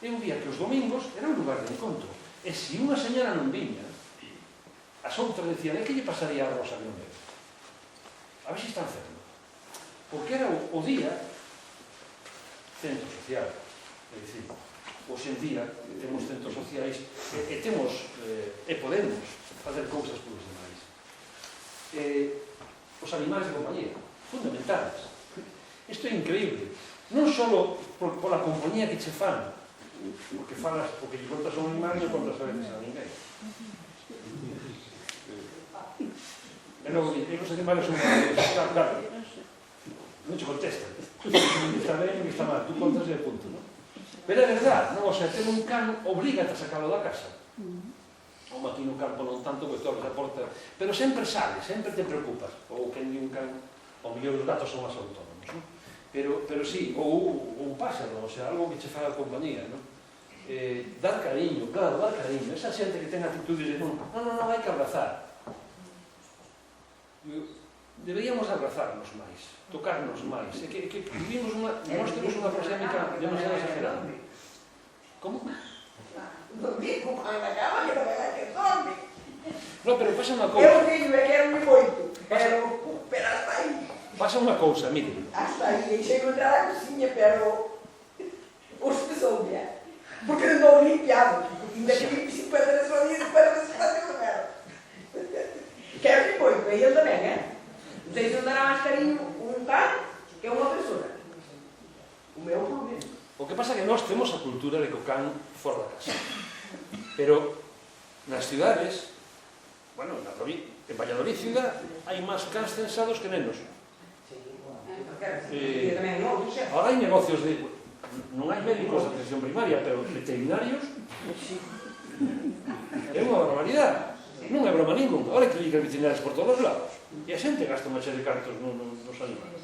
eu vía que os domingos era un lugar de encontro. E se unha señora non viña, as outras decían, e que lle pasaría a Rosa que non veo? A ver se está enfermo. Porque era o día centro social, é dicir, hoxe en día temos centros sociais e temos e podemos facer cousas polos demais. Os animais de compañía, fundamentales. Isto é increíble. Non só pola compañía que che fan, porque falas, porque lle contas a un animal e contas a veces a ninguén. E logo, os animales son claro, non che contestan. Está ben, está mal, tú contas e punto, non? Pero é verdade, non? O sea, ter un can oblígate a sacalo da casa. Como aquí no campo non tanto, porque tú abres a porta, pero sempre sales, sempre te preocupas. Ou quen di un can, ao mellor os gatos son máis autónomos, non? Pero sí, ou un páxaro, o sea, algo que che faga compañía, non? Dar cariño, claro, dar cariño. Esa xente que ten actitudes de non, hai que abrazar. Deberíamos abrazarnos máis, tocarnos máis. É que vivimos nós temos unha proxémica demasiado exagerada. Como? Dormir com o pai na cama, que também vai ter dorme. Non, pero pasa unha cousa. Eu tenho, é que era muito moito. Pero hasta aí. Pasa unha cousa, mire. Hasta aí. Chego a entrar na cozinha, pero os pessoas vieram. Porque eu não limpiava. Ainda que limpe 50 vezes por dia, 50 vezes fazer o zero. Quero que muito, e ele também, né? Não sei se eu dará mais carinho um cara que uma pessoa. O meu problema. O que pasa é que nós temos a cultura de que o can fora da casa. Pero nas cidades, bueno, en Valladolid ciudad, hai máis cans censados que nenos. Ahora hai negocios de... Non hai médicos de atención primaria, pero veterinarios... É unha barbaridade. Non é broma ningún. Ahora hai clínicas veterinarias por todos os lados. E a xente gasta unha serie de cartos nos animales.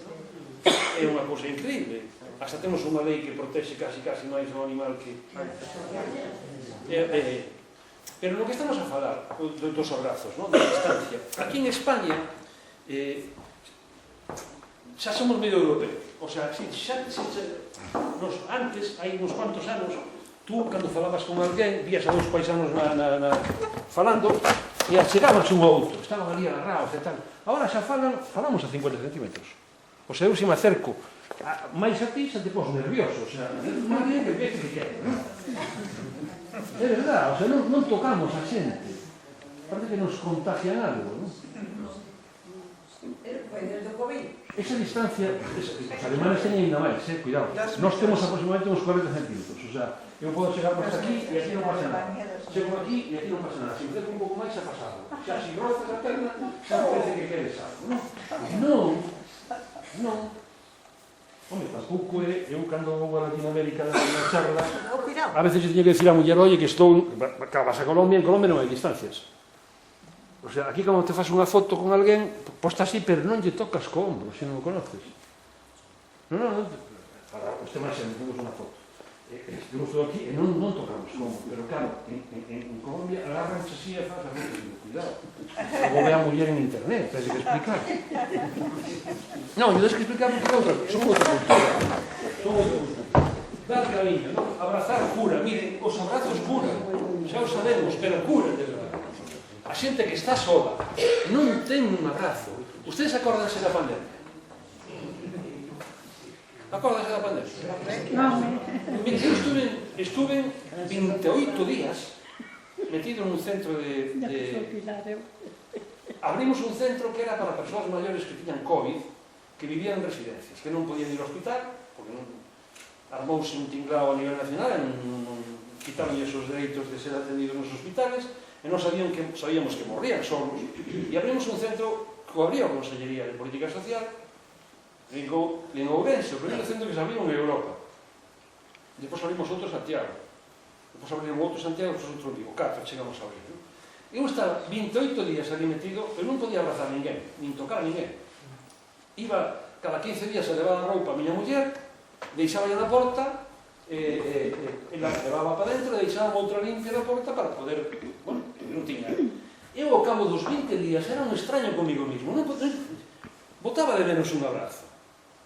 É unha cousa increíble. Hasta temos unha lei que protexe casi máis o animal que... Pero no que estamos a falar dos abrazos, da distancia. Aquí en España xa somos medio europeos. O sea, antes, hai uns cuantos anos, tú, cando falabas con alguén, vías a dous paisanos falando e achegaban un ao outro. Estaban ali agarrados e tal. Agora xa falamos a 50 centímetros. O sea, eu se me acerco máis a ti, xa te pos nervioso. O sea, máis bien que vexe que quere, non? É verdade, o sea, non tocamos a xente. Parece que nos contagian algo, non? Foi desde o COVID. Esa distancia, os alemanes teñen ainda máis, cuidado. Nós temos aproximadamente uns 40 centímetros, o sea, eu podo chegar por aquí e aquí non pasa nada. Chego aquí e aquí non pasa nada. Se me acerco un pouco máis, xa pasado. Xa, se rozas a perna, xa parece que queres algo, non? Non. Home, tampouco é, eu cando vou a Latinoamérica na charla, a veces eu teño que decir a muller, oye, que estou, vas a Colombia, en Colombia non hai distancias. O sea, aquí como te faz unha foto con alguén, posta así, pero non lle tocas co ombro, se non o conoces. Non, para os temas xa temos unha foto. Estamos todo aquí e non tocamos co ombro, pero claro, en Colombia agarranse así e faz a foto, cuidado. Logo ve a muller en internet, tens que explicar. Non, tens que explicar porque son outra cultura. Dar cariño, non? Abrazar cura, miren, os abrazos curan, xa o sabemos, pero curan de verdade. A xente que está sola non ten un abrazo. Ustedes acórdanse da pandemia? Acórdanse da pandemia? Mire, eu estuve 28 días metido nun centro de... Abrimos un centro que era para persoas maiores que tiñan COVID, que vivían en residencias, que non podían ir ao hospital, porque non... armouse un tinglao a nivel nacional, quitaron esos dereitos de ser atendidos nos hospitales, e non sabíamos que morrían solos, e abrimos un centro que abriu a Consellería de Política Social en Ourense, o primeiro centro que se abriu en Europa. Depois abrimos outro en Santiago, depois abriron outro en Santiago, depois outro en Vigo, 4 chegamos a abrir. Eu estaba 28 días ali metido, eu non podía abrazar a ninguén, nin tocar a ninguén. Iba cada 15 días a levar a roupa a miña muller, deixaba na porta, ela levaba para dentro e deixaba outra limpia na porta para poder, bueno, non tiña. Eu ao cabo dos 20 días era un extraño comigo mismo, non botaba de menos un abrazo.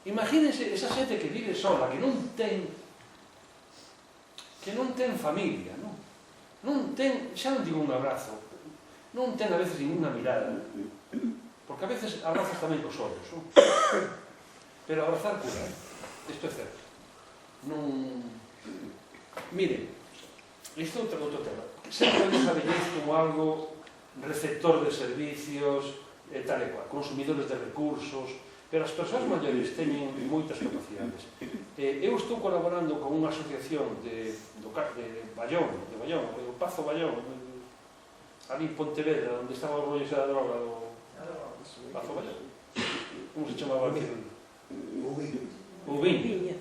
Imagínense esa xente que vive sola, que non ten familia, non ten, xa non digo un abrazo, non ten a veces ninguna mirada, porque a veces abrazas tamén cos ollos, non? Pero abrazar cura, isto é certo. Miren, isto é outro tema. Sempre vemos a vellez como algo receptor de servicios, tal e cual, consumidores de recursos, pero as persoas maiores teñen moitas capacidades. Eu estou colaborando con unha asociación de Ballón, o Pazo Ballón, ali en Pontevedra, onde estaba o rollo da droga do Pazo Ballón. Como se chamaba aquí? Ubiño.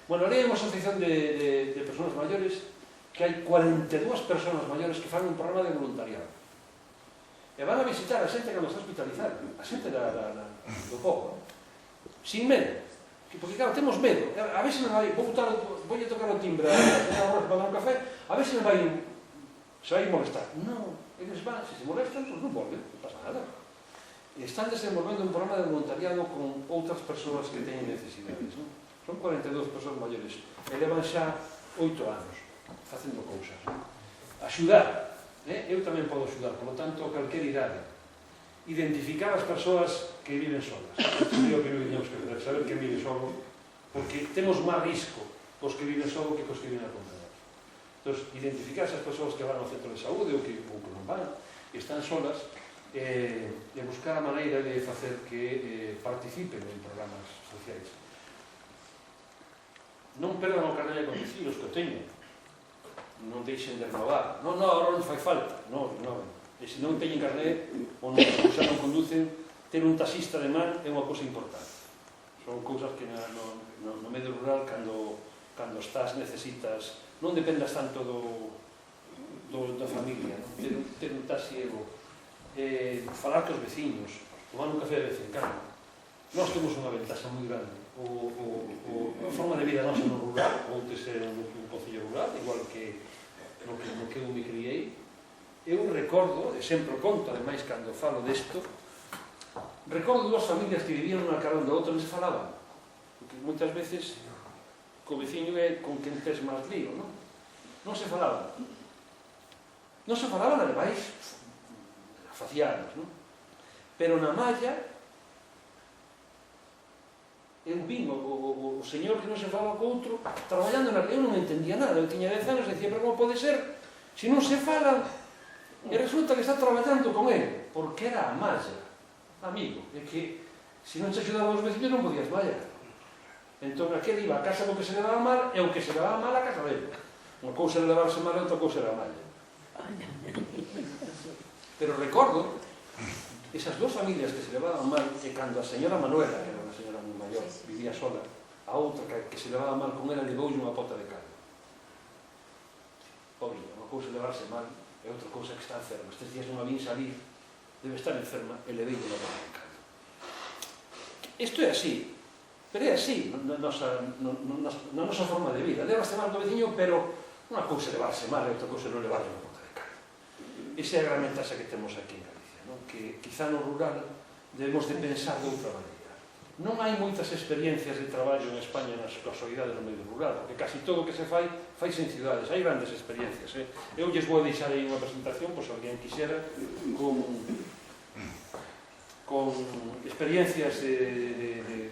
Bueno, ali hai unha asociación de persoas maiores que hai 42 persoas maiores que fan un programa de voluntariado. E van a visitar a xente cando está hospitalizada, a xente do povo, sin medo. Porque, claro, temos medo. A ver se me vai, vou tocar o timbre para tomar un café, a ver se me vai molestar. Non, eles van, se se molestan, pues non volven, non pasa nada. E están desenvolvendo un programa de voluntariado con outras persoas que teñen necesidades, non? Son 42 persoas maiores, e levan xa 8 anos facendo cousas. Axudar, eu tamén podo axudar, por lo tanto, calquer idade. Identificar as persoas que viven solas. Isto é o que teníamos que fazer, saber que vive solo, porque temos máis risco os que viven solo que os que viven acompañados. Entón, identificar esas persoas que van ao centro de saúde ou que non van, que están solas, e buscar a maneira de facer que participen en programas sociais. Non perdan o carné de conducir, os que o teñen. Non deixen de renovar. Non, agora non fai falta. Non. E se non teñen carné ou xa non conducen, ter un taxista de man é unha cousa importante. Son cousas que no medio rural, cando estás, necesitas, non dependas tanto da familia, ter un taxi falar cos veciños, tomar un café de vez en cando. Nós temos unha ventaxa moi grande. A forma de vida nosa no rural, ou de ser un concello rural, igual que no que eu me criei, eu recordo, e sempre conto, ademais, cando falo desto, recordo dúas familias que vivían unha cara onde a outra non se falaban, porque moitas veces co veciño é con quen tes máis lío, non se falaban. Non se falaban, ademais, facianos, pero na malla eu vim o señor que non se falaba co outro traballando eu non entendía nada, eu tiña 10 anos e dicía, pero como pode ser se non se falan e resulta que está traballando con ele porque era a malla, amigo, é que se non se axudaba os vecinos non podías mallar. Entón aquel iba a casa do que se levaba mal e o que se levaba mal a casa dele. Unha cousa era levarse mal e outra cousa era a malla. Pero recordo esas dos familias que se levaban mal e cando a señora Manuela, que era unha señora moi maior, vivía sola, a outra que se levaba mal con ela levoulle unha pota de caldo. Pobre, unha cousa levarse mal e outra cousa que está enferma. Estes días non a vin salir, debe estar enferma e levei unha pota de caldo. Isto é así, pero é así na nosa forma de vida. Levaste mal do veciño, pero unha cousa levarse mal e outra cousa non levarlle unha pota de caldo. Esa é a gran ventaxa que temos aquí en Galicia, que quizá no rural debemos de pensar de outra maneira. Non hai moitas experiencias de traballo en España na casualidade no medio rural, porque casi todo o que se fai en cidades. Hai grandes experiencias. Eu lles vou deixar aí unha presentación, pois alguén quixera, con experiencias de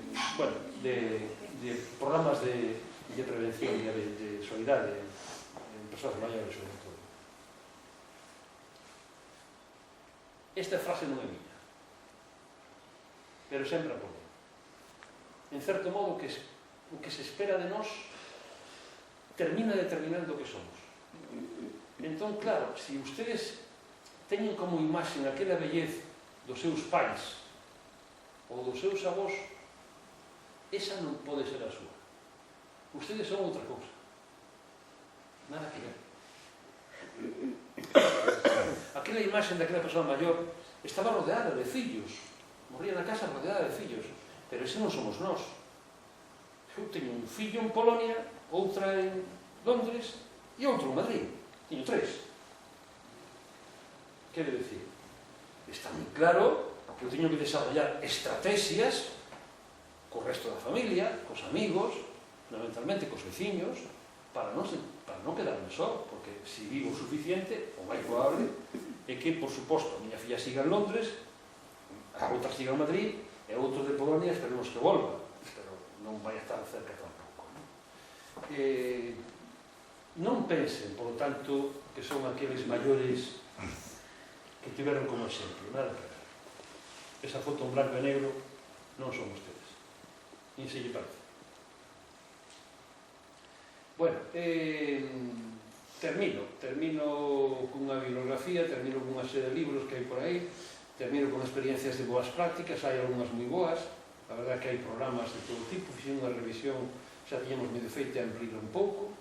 programas de prevención e de solidariedade en persoas maiores, sobre todo. Esta frase non é miña, pero sempre a pongo. En certo modo que o que se espera de nós termina determinando o que somos. Entón, claro, se ustedes teñen como imaxen aquela bellez dos seus pais ou dos seus avós, esa non pode ser a súa. Ustedes son outra cousa. Nada que ver. Aquela imaxen daquela persoa maior estaba rodeada de fillos, morría na casa rodeada de fillos, pero ese non somos nós. Eu teño un fillo en Polonia, outra en Londres e outro en Madrid. Teño 3. Quero dicir, está moi claro que eu teño que desarrollar estrategias co resto da familia, cos amigos, fundamentalmente cos veciños, para non quedarme só, porque se vivo o suficiente, o máis probable é que, por suposto, a miña filla siga en Londres, a outra siga en Madrid, e outro de Polonia esperemos que volva, pero non vai a estar cerca tampouco. Non pensen, por lo tanto, que son aqueles maiores que tiveron como exemplo, nada que ver. Esa foto en blanco e negro non son ustedes, nin se lle parece. Bueno, termino cunha bibliografía, termino cunha serie de libros que hai por aí, termino con experiencias de boas prácticas, hai algunhas moi boas, a verdade que hai programas de todo tipo, fixen unha revisión, xa tiñamos medio feito e amplilo un pouco,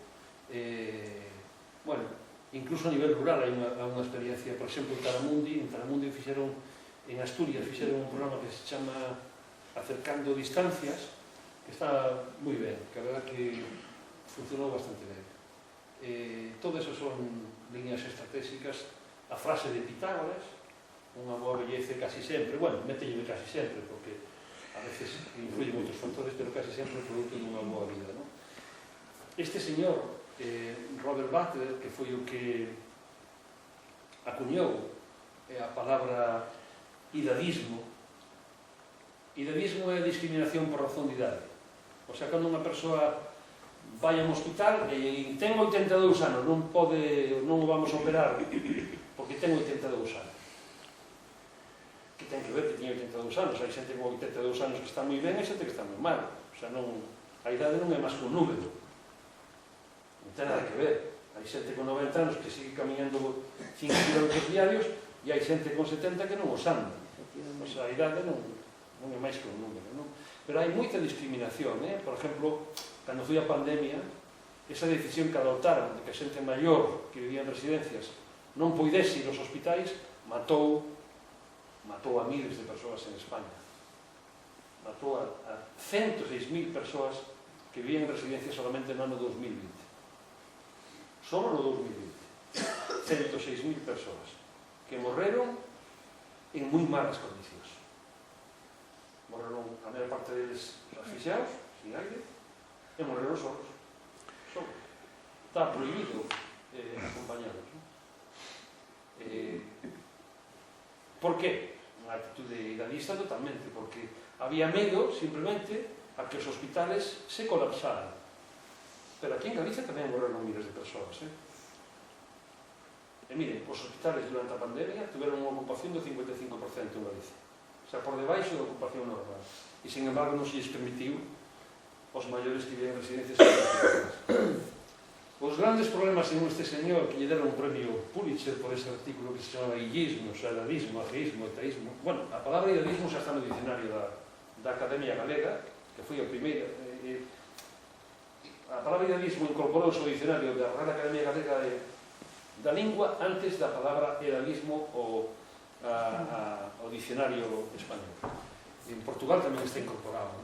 bueno, incluso a nivel rural hai unha experiencia, por exemplo, en Taramundi fixeron, en Asturias fixeron un programa que se chama Acercando Distancias, que está moi ben, que a verdade que funcionou bastante ben. Todo eso son líneas estratégicas, a frase de Pitágoras, unha boa belleza casi sempre, bueno, mételle de casi sempre, porque a veces influyen moitos factores, pero casi sempre produto dunha boa vida, non? Este señor, Robert Butler, que foi o que acuñou a palabra idadismo. Idadismo é discriminación por razón de idade. O sea, cando unha persoa vai a un hospital e ten 82 anos, non o vamos a operar porque ten 82 anos. Que ten que ver que tiña 82 anos? Hai xente con 82 anos que está moi ben e xente que está moi mal. O sea, a idade non é máis que un número. Non ten nada que ver. Hai xente con 90 anos que sigue camiñando 5 km diarios e hai xente con 70 que non os anda. O sea, a idade non é máis que un número, non? Pero hai moita discriminación, Por exemplo, cando foi a pandemia, esa decisión que adoptaron de que a xente maior que vivía en residencias non poidese ir aos hospitais, matou a miles de persoas en España. Matou a 106.000 persoas que vivían en residencias solamente no ano 2020. Solo no 2020. 106.000 persoas que morreron en moi malas condicións. Morreron a maior parte deles asfixiados, sin aire, e morreron solos. Está prohibido acompañados. Por que? Unha actitude idadista totalmente, porque había medo, simplemente, a que os hospitales se colapsaran. Pero aquí en Galicia tamén morreron miles de persoas. E miren, os hospitales durante a pandemia tiveron unha ocupación do 55% en Galicia. O sea, por debaixo da ocupación normal. E, sin embargo, non se lles permitiu os maiores que vivían en residencias. Os grandes problemas en este señor que lle deron un premio Pulitzer por ese artículo que se chama Illismo, o sea, edadismo, ateísmo, ateísmo. Bueno, a palabra edadismo xa está no dicionario da Academia Galega, que foi a primeira. A palabra edadismo incorporouse ao dicionario da Real Academia Galega da Lingua antes da palabra edadismo ao dicionario español. En Portugal tamén está incorporado.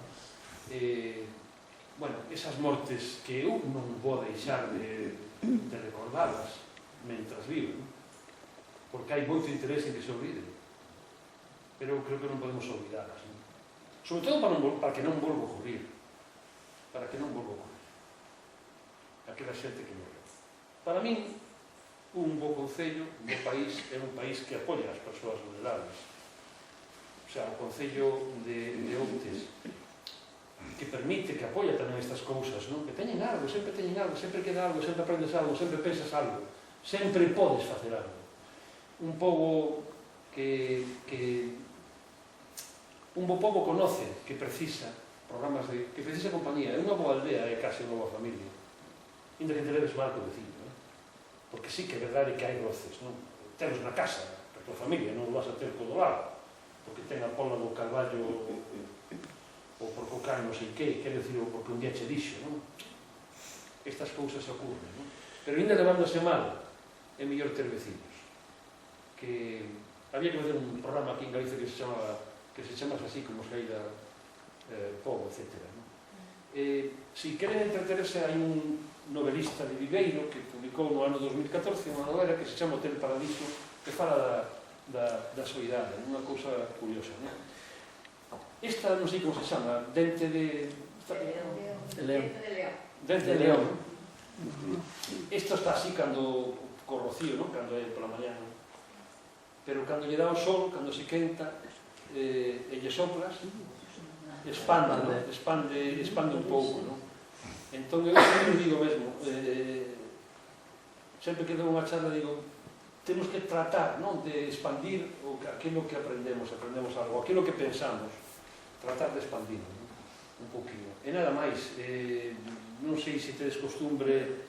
Bueno, esas mortes que eu non vou deixar de recordarlas mentras vivo, porque hai moito interés en que se olviden, pero eu creo que non podemos olvidarlas, sobre todo para que non volva a ocurrir, aquela xente que morreu. Para min, un bo concello, un bo país, é un país que apoia as persoas vulnerables. O sea, o concello de Outes, que permite, que apoia tamén estas cousas, non? Que teñen algo, sempre queda algo, sempre aprendes algo, sempre pensas algo, sempre podes facer algo. Un pobo que un bo pobo conoce que precisa programas que precisa compañía. É unha boa aldea, é case unha boa familia. Inda que te leves mal co vecino, non? Porque sí que é verdade que hai roces, non? Temos na casa, a tua familia, non o vas a ter co do lado, porque ten a pola do carballo ou porque o can non sei que, quero dicir, ou porque un día che dixo, non? Estas cousas ocurren, non? Pero ainda levándose mal, é mellor ter vecinos. Que había que fazer un programa aquí en Galicia que se chamase así, como os Gaida Pobo, etc. Si queren entreterse, hai un novelista de Viveiro que publicou no ano 2014 unha novela que se chama Hotel Paradiso, que fala da soidade, unha cousa curiosa, non? Esta non sei como se chama, Dente de León. Dente de León. Isto está así cando co rocío, non? Cando é pola mañá, non? Pero cando lle dá o sol, cando se quenta e lle soplas, expande, non? Expande un pouco, non? Entón, eu sempre digo mesmo, sempre que dou unha charla, digo, temos que tratar, non? De expandir aquilo que aprendemos algo, aquilo que pensamos, tratar de expandir, non? Un pouquinho. E nada máis, non sei se tedes costumbre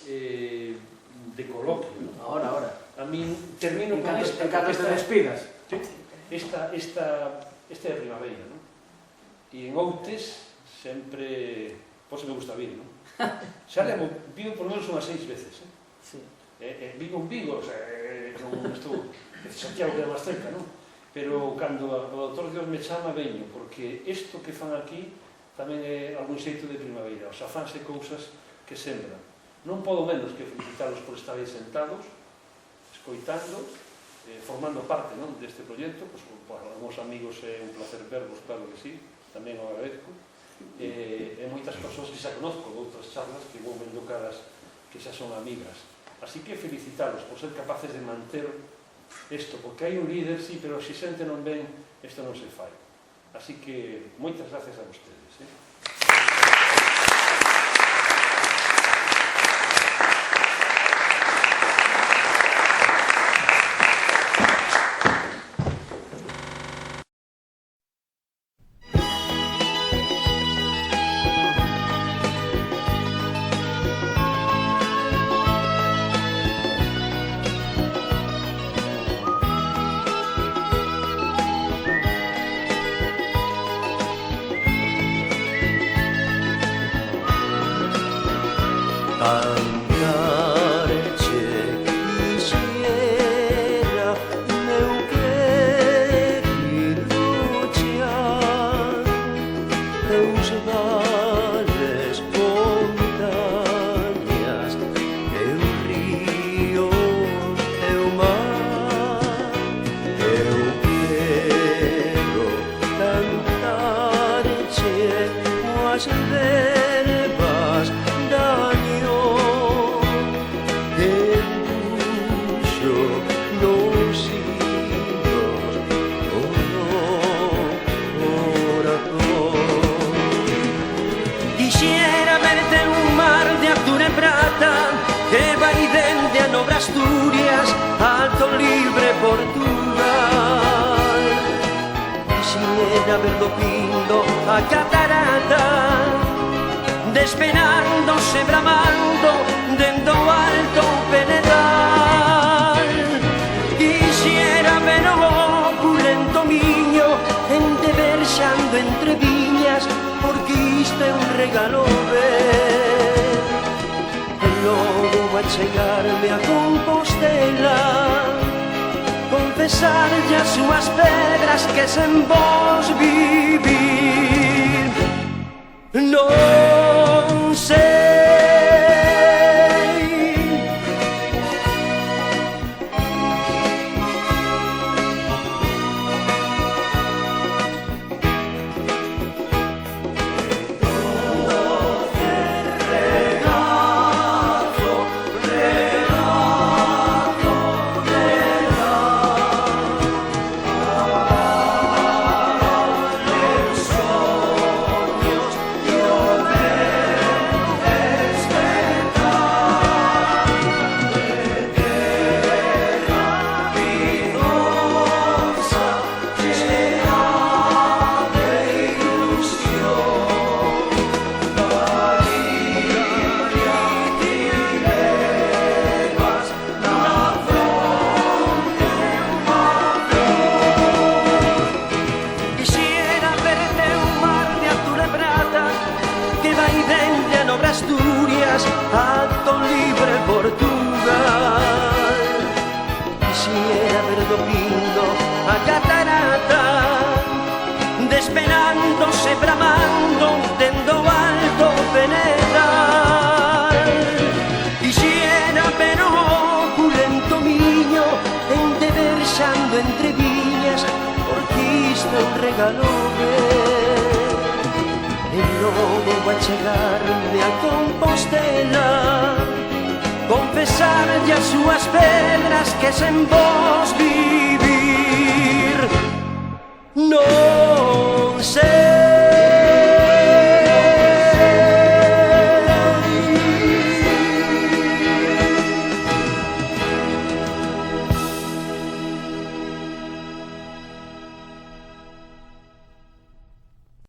de coloquio. Ahora. A min termino con esta. En canto te despidas. Esta é a primavera, non? E en Outes sempre, pois me gusta vir, non? Xa vivo por menos unhas 6 veces, Sí. Vivo en Vigo, o sea, non estou en Santiago que é máis cerca, non? Pero cando o doutor Dios me chama, veño, porque isto que fan aquí tamén é algún xeito de primavera, o sea, fanse cousas que sembran. Non podo menos que felicitalos por estar aí sentados, escoitando, formando parte, non, deste proxecto, pois, para algúns amigos é un placer vervos, claro que sí, tamén o agradezco, e moitas persoas que xa conozco de outras charlas que vou vendo caras que xa son amigas. Así que felicitalos por ser capaces de manter isto, porque hai un líder, sí, pero se xente non ven, isto non se fai. Así que moitas gracias a vostedes. Asturias, alto libre Portugal. Quisiera ver do Pindo a catarata, despenándose, bramando, dentro alto Penedal. Quisiera ver o opulento Miño endeversando entre viñas, porque isto é un regalo ver. Logo a chegarme a Compostela, confesarlle as súas pedras que sen vos vivir non sei. regalo ver. E logo a chegarme a Compostela, confesarlle as súas pedras que sen vos vivir non